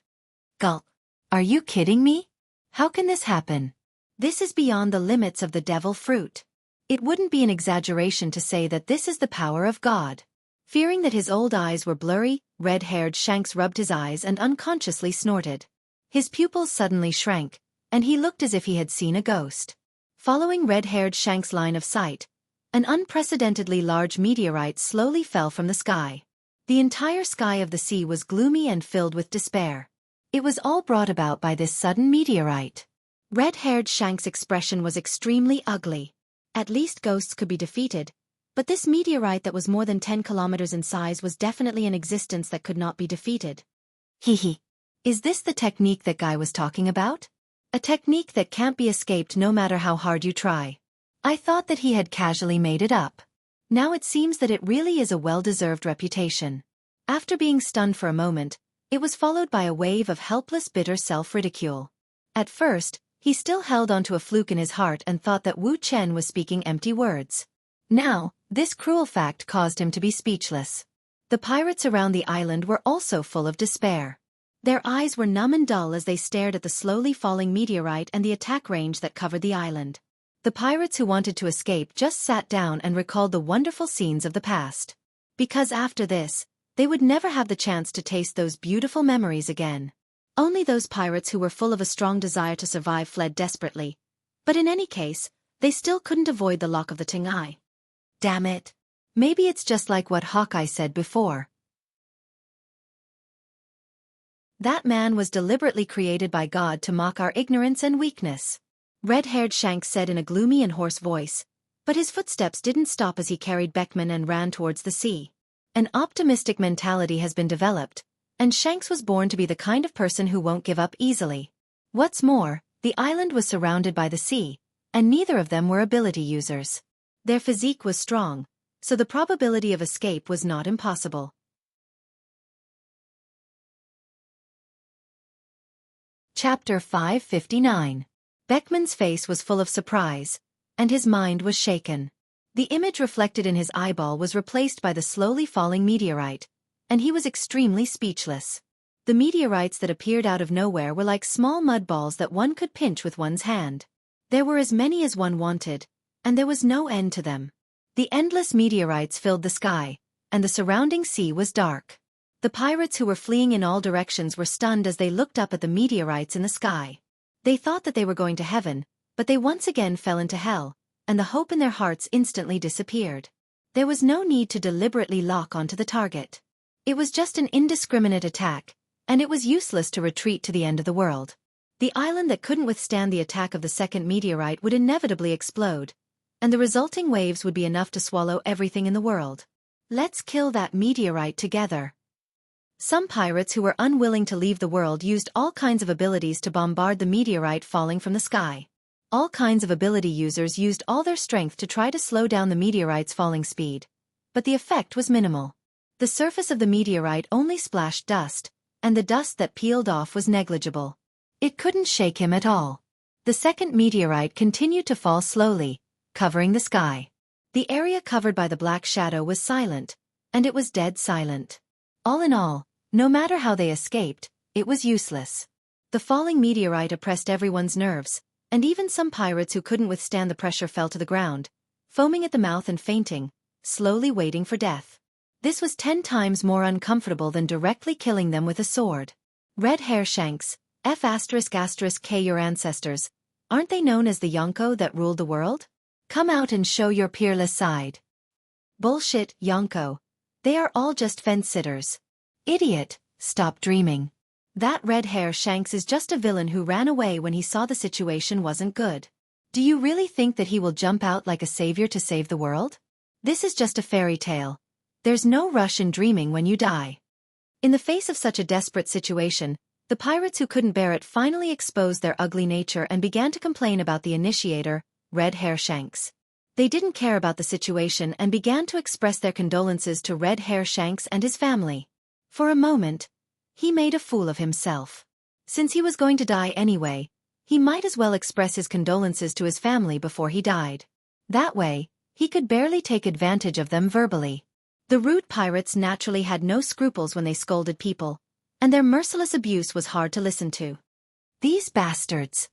Gulp. Are you kidding me? How can this happen? This is beyond the limits of the devil fruit. It wouldn't be an exaggeration to say that this is the power of God. Fearing that his old eyes were blurry, red-haired Shanks rubbed his eyes and unconsciously snorted. His pupils suddenly shrank, and he looked as if he had seen a ghost. Following red-haired Shanks' line of sight, an unprecedentedly large meteorite slowly fell from the sky. The entire sky of the sea was gloomy and filled with despair. It was all brought about by this sudden meteorite. Red-haired Shanks' expression was extremely ugly. At least ghosts could be defeated, but this meteorite that was more than 10 kilometers in size was definitely an existence that could not be defeated. Hee. Is this the technique that guy was talking about? A technique that can't be escaped no matter how hard you try. I thought that he had casually made it up. Now it seems that it really is a well-deserved reputation. After being stunned for a moment, it was followed by a wave of helpless bitter self-ridicule. At first, he still held onto a fluke in his heart and thought that Wu Chen was speaking empty words. Now, this cruel fact caused him to be speechless. The pirates around the island were also full of despair. Their eyes were numb and dull as they stared at the slowly falling meteorite and the attack range that covered the island. The pirates who wanted to escape just sat down and recalled the wonderful scenes of the past. Because after this, they would never have the chance to taste those beautiful memories again. Only those pirates who were full of a strong desire to survive fled desperately. But in any case, they still couldn't avoid the lock of the Tung-ai. Damn it. Maybe it's just like what Hawkeye said before. That man was deliberately created by God to mock our ignorance and weakness. Red-haired Shanks said in a gloomy and hoarse voice, but his footsteps didn't stop as he carried Beckman and ran towards the sea. An optimistic mentality has been developed, and Shanks was born to be the kind of person who won't give up easily. What's more, the island was surrounded by the sea, and neither of them were ability users. Their physique was strong, so the probability of escape was not impossible. Chapter 559. Beckman's face was full of surprise, and his mind was shaken. The image reflected in his eyeball was replaced by the slowly falling meteorite, and he was extremely speechless. The meteorites that appeared out of nowhere were like small mud balls that one could pinch with one's hand. There were as many as one wanted, and there was no end to them. The endless meteorites filled the sky, and the surrounding sea was dark. The pirates who were fleeing in all directions were stunned as they looked up at the meteorites in the sky. They thought that they were going to heaven, but they once again fell into hell, and the hope in their hearts instantly disappeared. There was no need to deliberately lock onto the target. It was just an indiscriminate attack, and it was useless to retreat to the end of the world. The island that couldn't withstand the attack of the second meteorite would inevitably explode, and the resulting waves would be enough to swallow everything in the world. Let's kill that meteorite together. Some pirates who were unwilling to leave the world used all kinds of abilities to bombard the meteorite falling from the sky. All kinds of ability users used all their strength to try to slow down the meteorite's falling speed, but the effect was minimal. The surface of the meteorite only splashed dust, and the dust that peeled off was negligible. It couldn't shake him at all. The second meteorite continued to fall slowly, covering the sky. The area covered by the black shadow was silent, and it was dead silent. All in all, no matter how they escaped, it was useless. The falling meteorite oppressed everyone's nerves, and even some pirates who couldn't withstand the pressure fell to the ground, foaming at the mouth and fainting, slowly waiting for death. This was 10 times more uncomfortable than directly killing them with a sword. Red hair shanks, F***K your ancestors, aren't they known as the Yonko that ruled the world? Come out and show your peerless side. Bullshit, Yonko. They are all just fence-sitters. Idiot, stop dreaming. That red hair shanks is just a villain who ran away when he saw the situation wasn't good. Do you really think that he will jump out like a savior to save the world? This is just a fairy tale. There's no rush in dreaming when you die. In the face of such a desperate situation, the pirates who couldn't bear it finally exposed their ugly nature and began to complain about the initiator, Red Hair Shanks. They didn't care about the situation and began to express their condolences to Red Hair Shanks and his family. For a moment, he made a fool of himself. Since he was going to die anyway, he might as well express his condolences to his family before he died. That way, he could barely take advantage of them verbally. The rude pirates naturally had no scruples when they scolded people, and their merciless abuse was hard to listen to. These bastards!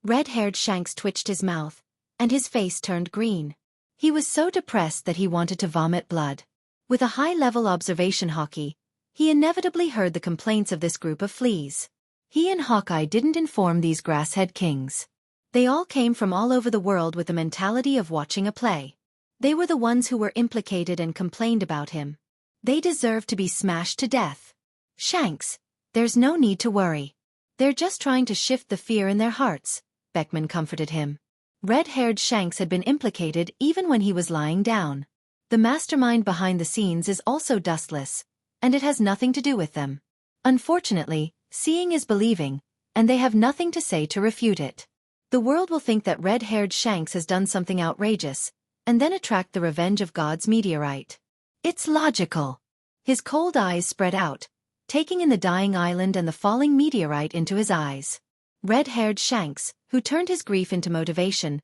Red-haired Shanks twitched his mouth, and his face turned green. He was so depressed that he wanted to vomit blood. With a high-level observation hockey, he inevitably heard the complaints of this group of fleas. He and Hawkeye didn't inform these grasshead kings. They all came from all over the world with the mentality of watching a play. They were the ones who were implicated and complained about him. They deserved to be smashed to death. Shanks, there's no need to worry. They're just trying to shift the fear in their hearts, Beckman comforted him. Red-haired Shanks had been implicated even when he was lying down. The mastermind behind the scenes is also dustless, and it has nothing to do with them. Unfortunately, seeing is believing, and they have nothing to say to refute it. The world will think that red-haired Shanks has done something outrageous, and then attract the revenge of God's meteorite. It's logical. His cold eyes spread out, taking in the dying island and the falling meteorite into his eyes. Red-haired Shanks, who turned his grief into motivation,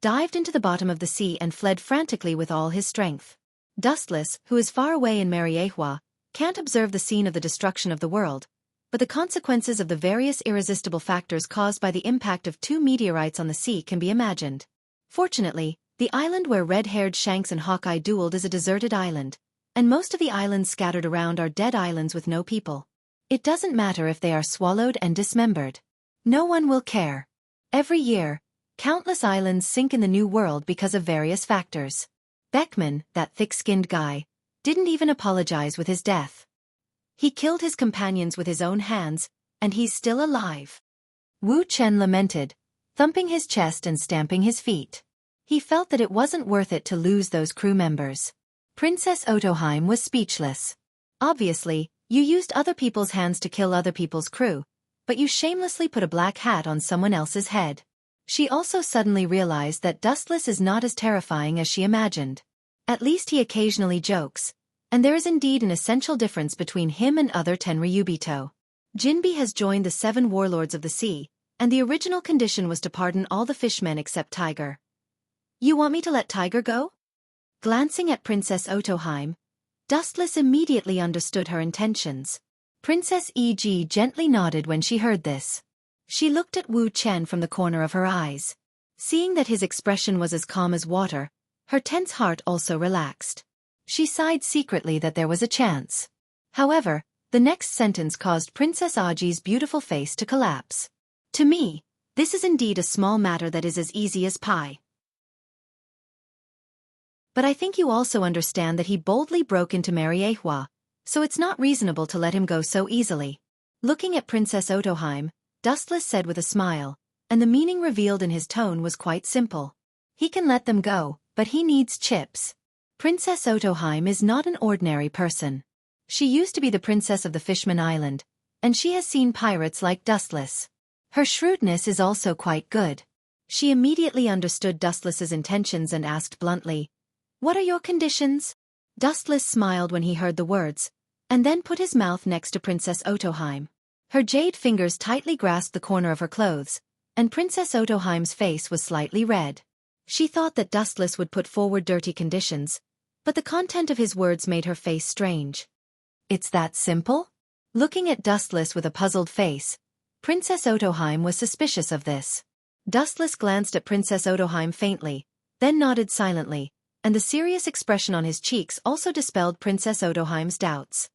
dived into the bottom of the sea and fled frantically with all his strength. Dustless, who is far away in Mariehua, can't observe the scene of the destruction of the world, but the consequences of the various irresistible factors caused by the impact of 2 meteorites on the sea can be imagined. Fortunately, the island where red-haired Shanks and Hawkeye dueled is a deserted island, and most of the islands scattered around are dead islands with no people. It doesn't matter if they are swallowed and dismembered. No one will care. Every year, countless islands sink in the New World because of various factors. Beckman, that thick-skinned guy, didn't even apologize with his death. He killed his companions with his own hands, and he's still alive. Wu Chen lamented, thumping his chest and stamping his feet. He felt that it wasn't worth it to lose those crew members. Princess Otoheim was speechless. Obviously, you used other people's hands to kill other people's crew, but you shamelessly put a black hat on someone else's head. She also suddenly realized that Dustless is not as terrifying as she imagined. At least he occasionally jokes, and there is indeed an essential difference between him and other Tenryubito. Jinbe has joined the 7 warlords of the sea, and the original condition was to pardon all the fishmen except Tiger. You want me to let Tiger go? Glancing at Princess Otoheim, Dustless immediately understood her intentions. Princess E.G. gently nodded when she heard this. She looked at Wu Chen from the corner of her eyes. Seeing that his expression was as calm as water, her tense heart also relaxed. She sighed secretly that there was a chance. However, The next sentence caused Princess Aji's beautiful face to collapse. To me, this is indeed a small matter that is as easy as pie. But I think you also understand that he boldly broke into Mariehua, so it's not reasonable to let him go so easily. Looking at Princess Otoheim, Dustless said with a smile, and the meaning revealed in his tone was quite simple. He can let them go, but he needs chips. Princess Otoheim is not an ordinary person. She used to be the princess of the Fishman Island, and she has seen pirates like Dustless. Her shrewdness is also quite good. She immediately understood Dustless's intentions and asked bluntly, "What are your conditions?" Dustless smiled when he heard the words, and then put his mouth next to Princess Otoheim. Her jade fingers tightly grasped the corner of her clothes, and Princess Otoheim's face was slightly red. She thought that Dustless would put forward dirty conditions, but the content of his words made her face strange. It's that simple? Looking at Dustless with a puzzled face, Princess Otoheim was suspicious of this. Dustless glanced at Princess Otoheim faintly, then nodded silently, and the serious expression on his cheeks also dispelled Princess Otoheim's doubts.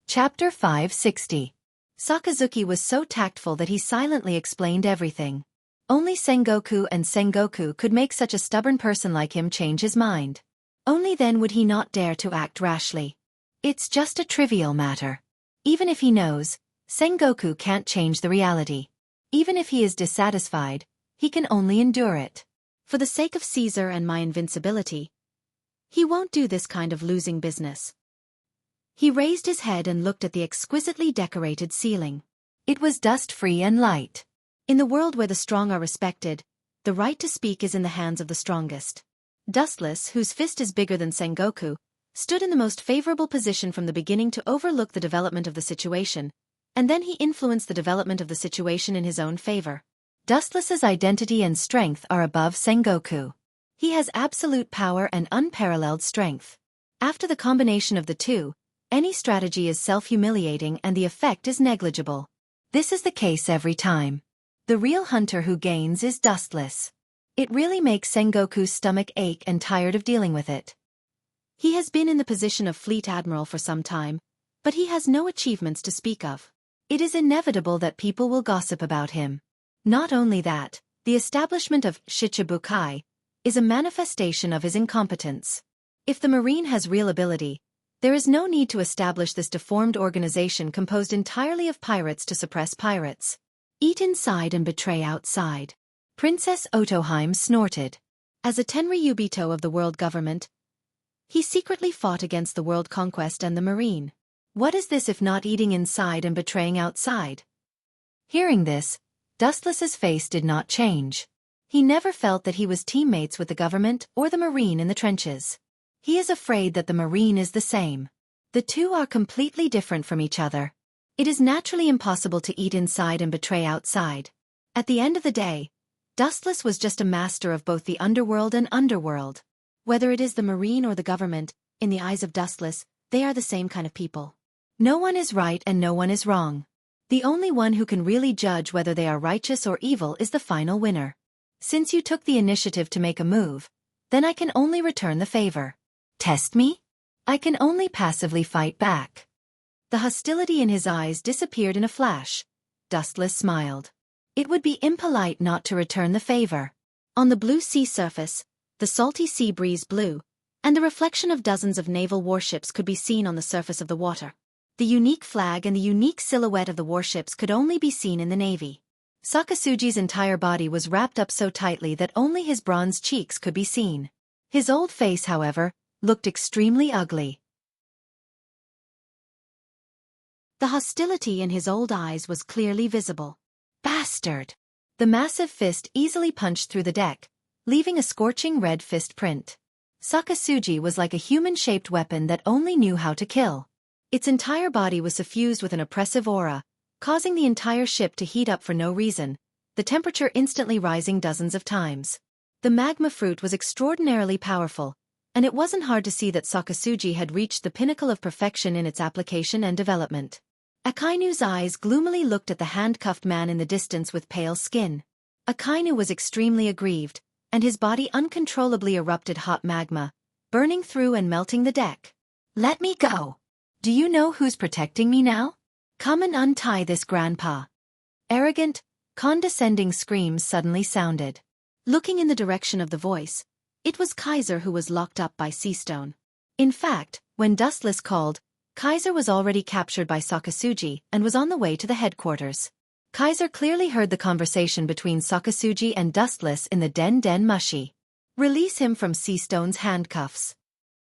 Chapter 560. Sakazuki was so tactful that he silently explained everything. Only Sengoku and Sengoku could make such a stubborn person like him change his mind. Only then would he not dare to act rashly. It's just a trivial matter. Even if he knows, Sengoku can't change the reality. Even if he is dissatisfied, he can only endure it. For the sake of Caesar and my invincibility, he won't do this kind of losing business. He raised his head and looked at the exquisitely decorated ceiling. It was dust-free and light. In the world where the strong are respected, the right to speak is in the hands of the strongest. Dustless, whose fist is bigger than Sengoku, stood in the most favorable position from the beginning to overlook the development of the situation, and then he influenced the development of the situation in his own favor. Dustless's identity and strength are above Sengoku. He has absolute power and unparalleled strength. After the combination of the two, any strategy is self-humiliating and the effect is negligible. This is the case every time. The real hunter who gains is Dustless. It really makes Sengoku's stomach ache and tired of dealing with it. He has been in the position of Fleet Admiral for some time, but he has no achievements to speak of. It is inevitable that people will gossip about him. Not only that, the establishment of Shichibukai is a manifestation of his incompetence. If the Marine has real ability, there is no need to establish this deformed organization composed entirely of pirates to suppress pirates. Eat inside and betray outside. Princess Otoheim snorted. As a Tenryubito of the world government, he secretly fought against the world conquest and the Marine. What is this if not eating inside and betraying outside? Hearing this, Dustless's face did not change. He never felt that he was teammates with the government or the Marine in the trenches. He is afraid that the Marine is the same. The two are completely different from each other. It is naturally impossible to eat inside and betray outside. At the end of the day, Dustless was just a master of both the underworld and underworld. Whether it is the Marine or the government, in the eyes of Dustless, they are the same kind of people. No one is right and no one is wrong. The only one who can really judge whether they are righteous or evil is the final winner. Since you took the initiative to make a move, then I can only return the favor. Test me? I can only passively fight back. The hostility in his eyes disappeared in a flash. Dustless smiled. It would be impolite not to return the favor. On the blue sea surface, the salty sea breeze blew, and the reflection of dozens of naval warships could be seen on the surface of the water. The unique flag and the unique silhouette of the warships could only be seen in the navy. Sakasuji's entire body was wrapped up so tightly that only his bronze cheeks could be seen. His old face, however, looked extremely ugly. The hostility in his old eyes was clearly visible. Bastard! The massive fist easily punched through the deck, leaving a scorching red fist print. Sakasuji was like a human-shaped weapon that only knew how to kill. Its entire body was suffused with an oppressive aura, causing the entire ship to heat up for no reason, the temperature instantly rising dozens of times. The magma fruit was extraordinarily powerful, and it wasn't hard to see that Sakasuji had reached the pinnacle of perfection in its application and development. Akainu's eyes gloomily looked at the handcuffed man in the distance with pale skin. Akainu was extremely aggrieved, and his body uncontrollably erupted hot magma, burning through and melting the deck. Let me go. Do you know who's protecting me now? Come and untie this, Grandpa. Arrogant, condescending screams suddenly sounded. Looking in the direction of the voice, it was Kaiser who was locked up by Seastone. In fact, when Dustless called, Kaiser was already captured by Sakasuji and was on the way to the headquarters. Kaiser clearly heard the conversation between Sakasuji and Dustless in the Den Mushi. Release him from Seastone's handcuffs.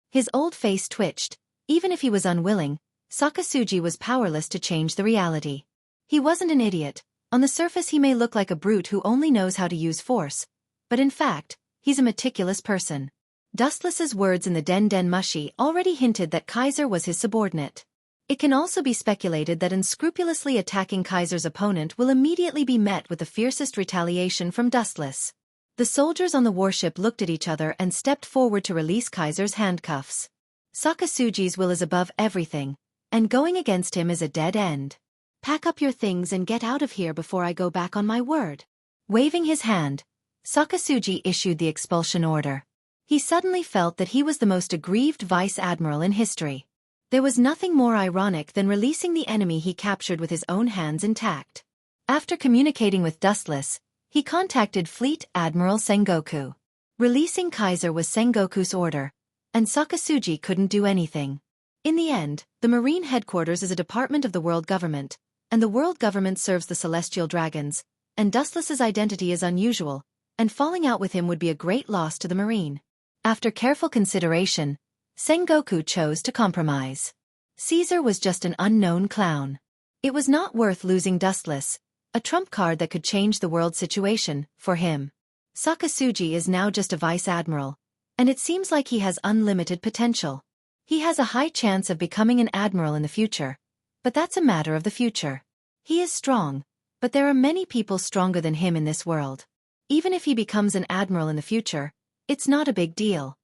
His old face twitched. Even if he was unwilling, Sakasuji was powerless to change the reality. He wasn't an idiot. On the surface he may look like a brute who only knows how to use force, but in fact, he's a meticulous person. Dustless's words in the Den Mushi already hinted that Kaiser was his subordinate. It can also be speculated that unscrupulously attacking Kaiser's opponent will immediately be met with the fiercest retaliation from Dustless. The soldiers on the warship looked at each other and stepped forward to release Kaiser's handcuffs. Sakasuji's will is above everything, and going against him is a dead end. Pack up your things and get out of here before I go back on my word. Waving his hand, Sakasuji issued the expulsion order. He suddenly felt that he was the most aggrieved vice admiral in history. There was nothing more ironic than releasing the enemy he captured with his own hands intact. After communicating with Dustless, he contacted Fleet Admiral Sengoku. Releasing Kaiser was Sengoku's order, and Sakasuji couldn't do anything. In the end, the Marine headquarters is a department of the world government, and the world government serves the celestial dragons, and Dustless's identity is unusual, and falling out with him would be a great loss to the Marine. After careful consideration, Sengoku chose to compromise. Caesar was just an unknown clown. It was not worth losing Dustless, a trump card that could change the world situation, for him. Sakasuji is now just a vice admiral, and it seems like he has unlimited potential. He has a high chance of becoming an admiral in the future, but that's a matter of the future. He is strong, but there are many people stronger than him in this world. Even if he becomes an admiral in the future, it's not a big deal.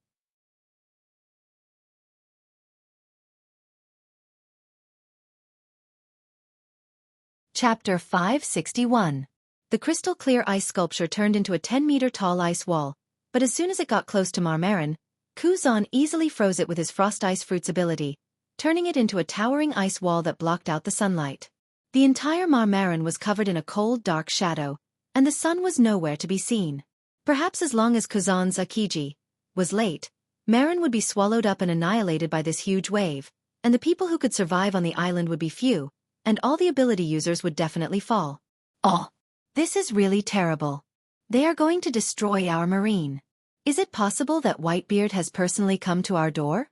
Chapter 561. The crystal-clear ice sculpture turned into a 10-meter-tall ice wall, but as soon as it got close to Marmarin, Kuzan easily froze it with his Frost Ice Fruits ability, turning it into a towering ice wall that blocked out the sunlight. The entire Marmarin was covered in a cold, dark shadow, and the sun was nowhere to be seen. Perhaps as long as Kuzan's Akiji was late, Marin would be swallowed up and annihilated by this huge wave, and the people who could survive on the island would be few, and all the ability users would definitely fall. Oh, this is really terrible. They are going to destroy our marine. Is it possible that Whitebeard has personally come to our door?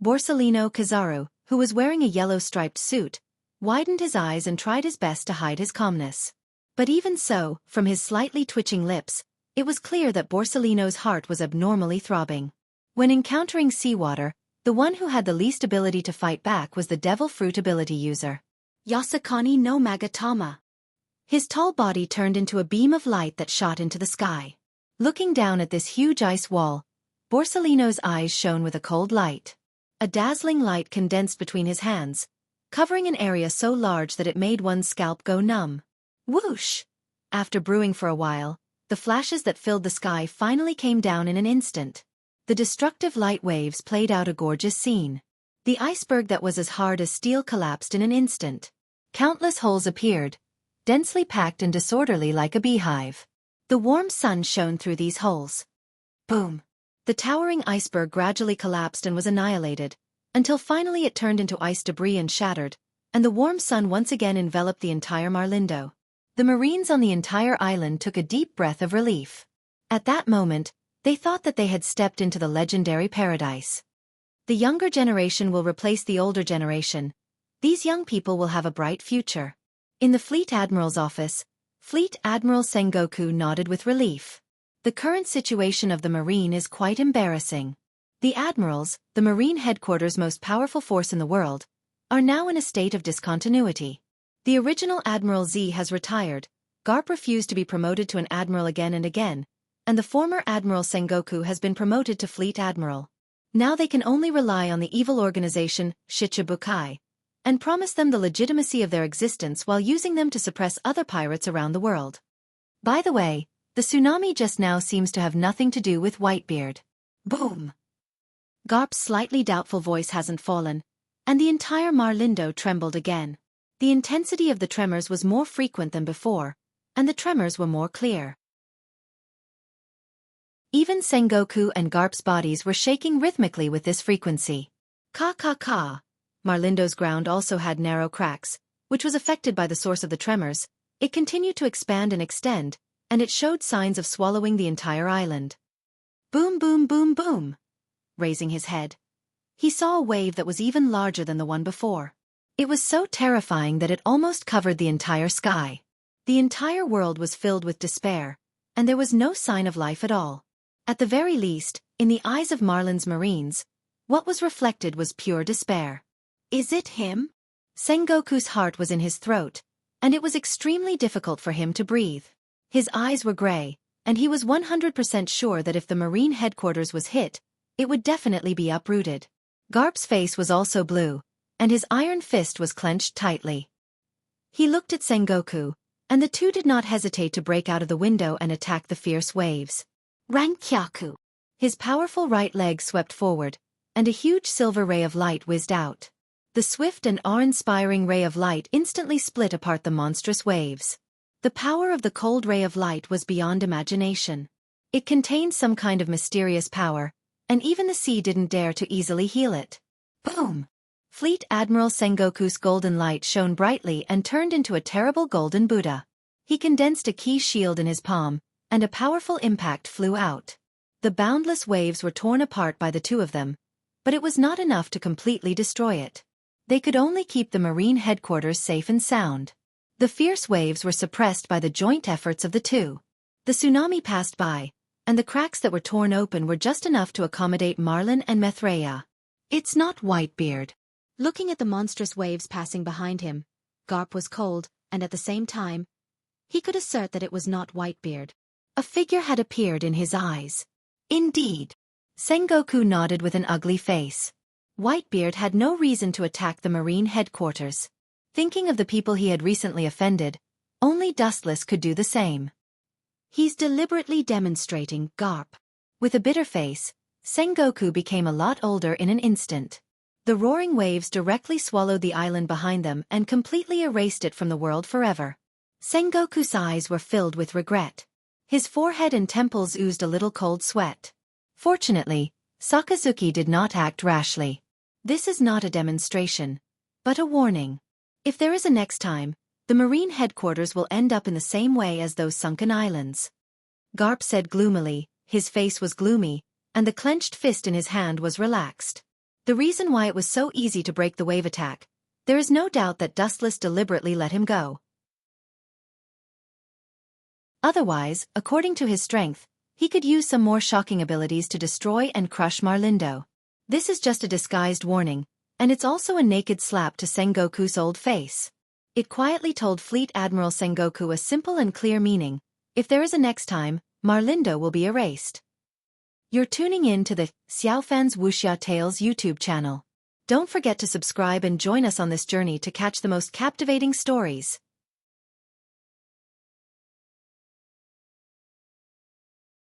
Borsellino Kizaru, who was wearing a yellow striped suit, widened his eyes and tried his best to hide his calmness. But even so, from his slightly twitching lips, it was clear that Borsellino's heart was abnormally throbbing. When encountering seawater, the one who had the least ability to fight back was the Devil Fruit ability user. Yasukani no Magatama. His tall body turned into a beam of light that shot into the sky. Looking down at this huge ice wall, Borsellino's eyes shone with a cold light. A dazzling light condensed between his hands, covering an area so large that it made one's scalp go numb. Whoosh! After brewing for a while, the flashes that filled the sky finally came down in an instant. The destructive light waves played out a gorgeous scene. The iceberg that was as hard as steel collapsed in an instant. Countless holes appeared, densely packed and disorderly like a beehive. The warm sun shone through these holes. Boom! The towering iceberg gradually collapsed and was annihilated, until finally it turned into ice debris and shattered, and the warm sun once again enveloped the entire Marlindo. The Marines on the entire island took a deep breath of relief. At that moment, they thought that they had stepped into the legendary paradise. The younger generation will replace the older generation. These young people will have a bright future. In the Fleet Admiral's office, Fleet Admiral Sengoku nodded with relief. The current situation of the Marine is quite embarrassing. The Admirals, the Marine headquarters' most powerful force in the world, are now in a state of discontinuity. The original Admiral Z has retired, Garp refused to be promoted to an Admiral again and again, and the former Admiral Sengoku has been promoted to Fleet Admiral. Now they can only rely on the evil organization, Shichibukai, and promise them the legitimacy of their existence while using them to suppress other pirates around the world. By the way, the tsunami just now seems to have nothing to do with Whitebeard. Boom! Garp's slightly doubtful voice hasn't fallen, and the entire Marlindo trembled again. The intensity of the tremors was more frequent than before, and the tremors were more clear. Even Sengoku and Garp's bodies were shaking rhythmically with this frequency. Ka. Marlindo's ground also had narrow cracks, which was affected by the source of the tremors. It continued to expand and extend, and it showed signs of swallowing the entire island. Boom boom boom boom. Raising his head, he saw a wave that was even larger than the one before. It was so terrifying that it almost covered the entire sky. The entire world was filled with despair, and there was no sign of life at all. At the very least, in the eyes of Marlin's marines, what was reflected was pure despair. Is it him? Sengoku's heart was in his throat, and it was extremely difficult for him to breathe. His eyes were gray, and he was 100% sure that if the marine headquarters was hit, it would definitely be uprooted. Garp's face was also blue, and his iron fist was clenched tightly. He looked at Sengoku, and the two did not hesitate to break out of the window and attack the fierce waves. Rankyaku! His powerful right leg swept forward, and a huge silver ray of light whizzed out. The swift and awe-inspiring ray of light instantly split apart the monstrous waves. The power of the cold ray of light was beyond imagination. It contained some kind of mysterious power, and even the sea didn't dare to easily heal it. Boom! Fleet Admiral Sengoku's golden light shone brightly and turned into a terrible golden Buddha. He condensed a key shield in his palm, and a powerful impact flew out. The boundless waves were torn apart by the two of them, but it was not enough to completely destroy it. They could only keep the marine headquarters safe and sound. The fierce waves were suppressed by the joint efforts of the two. The tsunami passed by, and the cracks that were torn open were just enough to accommodate Marlin and Methreya. It's not Whitebeard. Looking at the monstrous waves passing behind him, Garp was cold, and at the same time, he could assert that it was not Whitebeard. A figure had appeared in his eyes. Indeed. Sengoku nodded with an ugly face. Whitebeard had no reason to attack the marine headquarters. Thinking of the people he had recently offended, only Dustless could do the same. He's deliberately demonstrating, Garp. With a bitter face, Sengoku became a lot older in an instant. The roaring waves directly swallowed the island behind them and completely erased it from the world forever. Sengoku's eyes were filled with regret. His forehead and temples oozed a little cold sweat. Fortunately, Sakazuki did not act rashly. This is not a demonstration, but a warning. If there is a next time, the marine headquarters will end up in the same way as those sunken islands. Garp said gloomily, his face was gloomy, and the clenched fist in his hand was relaxed. The reason why it was so easy to break the wave attack, there is no doubt that Dustless deliberately let him go. Otherwise, according to his strength, he could use some more shocking abilities to destroy and crush Marlindo. This is just a disguised warning, and it's also a naked slap to Sengoku's old face. It quietly told Fleet Admiral Sengoku a simple and clear meaning: if there is a next time, Marlindo will be erased. You're tuning in to the Xiaofan's Wuxia Tales YouTube channel. Don't forget to subscribe and join us on this journey to catch the most captivating stories.